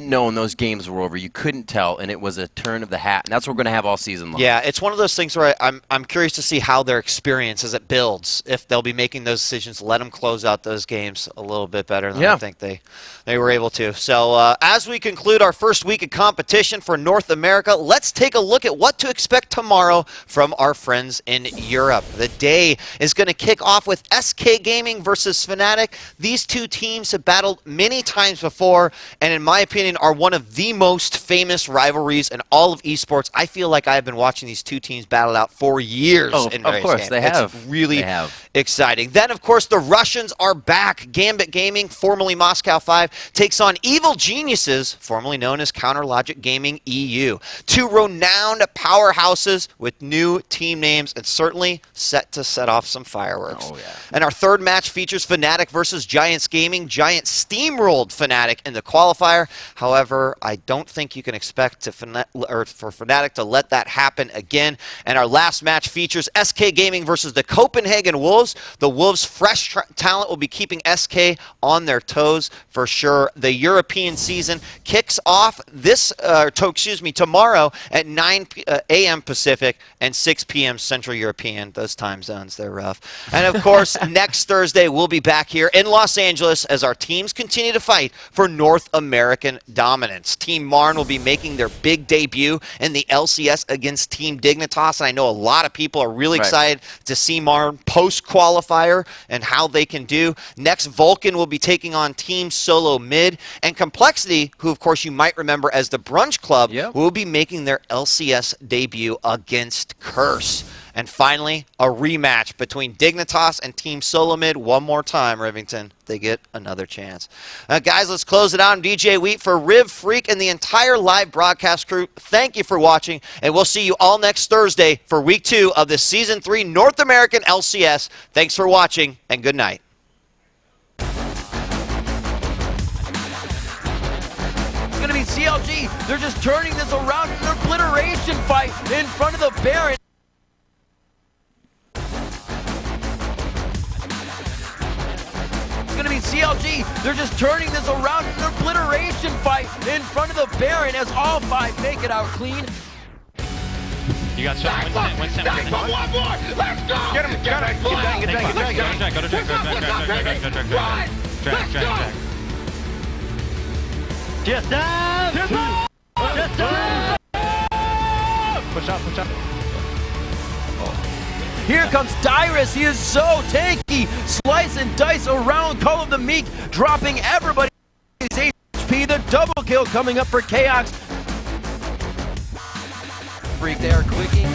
know when those games were over. You couldn't tell, and it was a turn of the hat. And that's what we're going to have all season long. Yeah, it's one of those things where I'm curious to see how their experience as it builds, if they'll be making those decisions, let them close out those games a little bit better than I think they were able to. So as we conclude our first week of competition for North America, let's take a look at what to expect tomorrow from our friends in Europe. The day is going to kick off with SK Gaming versus Fnatic. These two teams have battled many times before, and in my opinion, are one of the most famous rivalries in all of esports. I feel like I've been watching these two teams battle out for years. Of course, games. they have. It's really exciting. Then, of course, the Russians are back. Gambit Gaming, formerly Moscow 5, takes on Evil Geniuses, formerly known as Counterlogic Gaming EU. Two renowned powerhouses with new team names and certainly set to set off some fireworks. Oh, yeah. And our third match features Fnatic versus Giants Gaming. Giants steamrolled Fnatic in the qualifier. However, I don't think you can expect for Fnatic to let that happen again. And our last match features SK Gaming versus the Copenhagen Wolves. The Wolves' fresh talent will be keeping SK on their toes for sure. The European season kicks off tomorrow at 9 a.m. Pacific and 6 p.m. Central European. Those time zones, they're rough. And of course, next Thursday, we'll be back here in Los Angeles as our teams continue to fight for North American dominance. Team Marn will be making their big debut in the LCS against Team Dignitas, and I know a lot of people are really excited to see Marn post-qualifier and how they can do. Next, Vulcun will be taking on Team Solo Mid, and Complexity, who of course you might remember as the Brunch Club, will be making their LCS debut against Curse. And finally, a rematch between Dignitas and Team Solomid. One more time, Rivington. They get another chance. Guys, let's close it out. I'm DJ Wheat for Riv Freak and the entire live broadcast crew. Thank you for watching, and we'll see you all next Thursday for Week 2 of the Season 3 North American LCS. Thanks for watching, and good night. It's going to be CLG. They're just turning this around in an obliteration fight in front of the Baron. It's going to be CLG. They're just turning this around in an obliteration fight in front of the Baron as all five make it out clean. You got shot. One more. Let's go. Get him. Get him. Go to Jack. Just down. Push up. Here comes Dyrus. He is so tanky. Slice and dice around Call of the Meek, dropping everybody's HP. The double kill coming up for Chaos. Freak, they are clicking.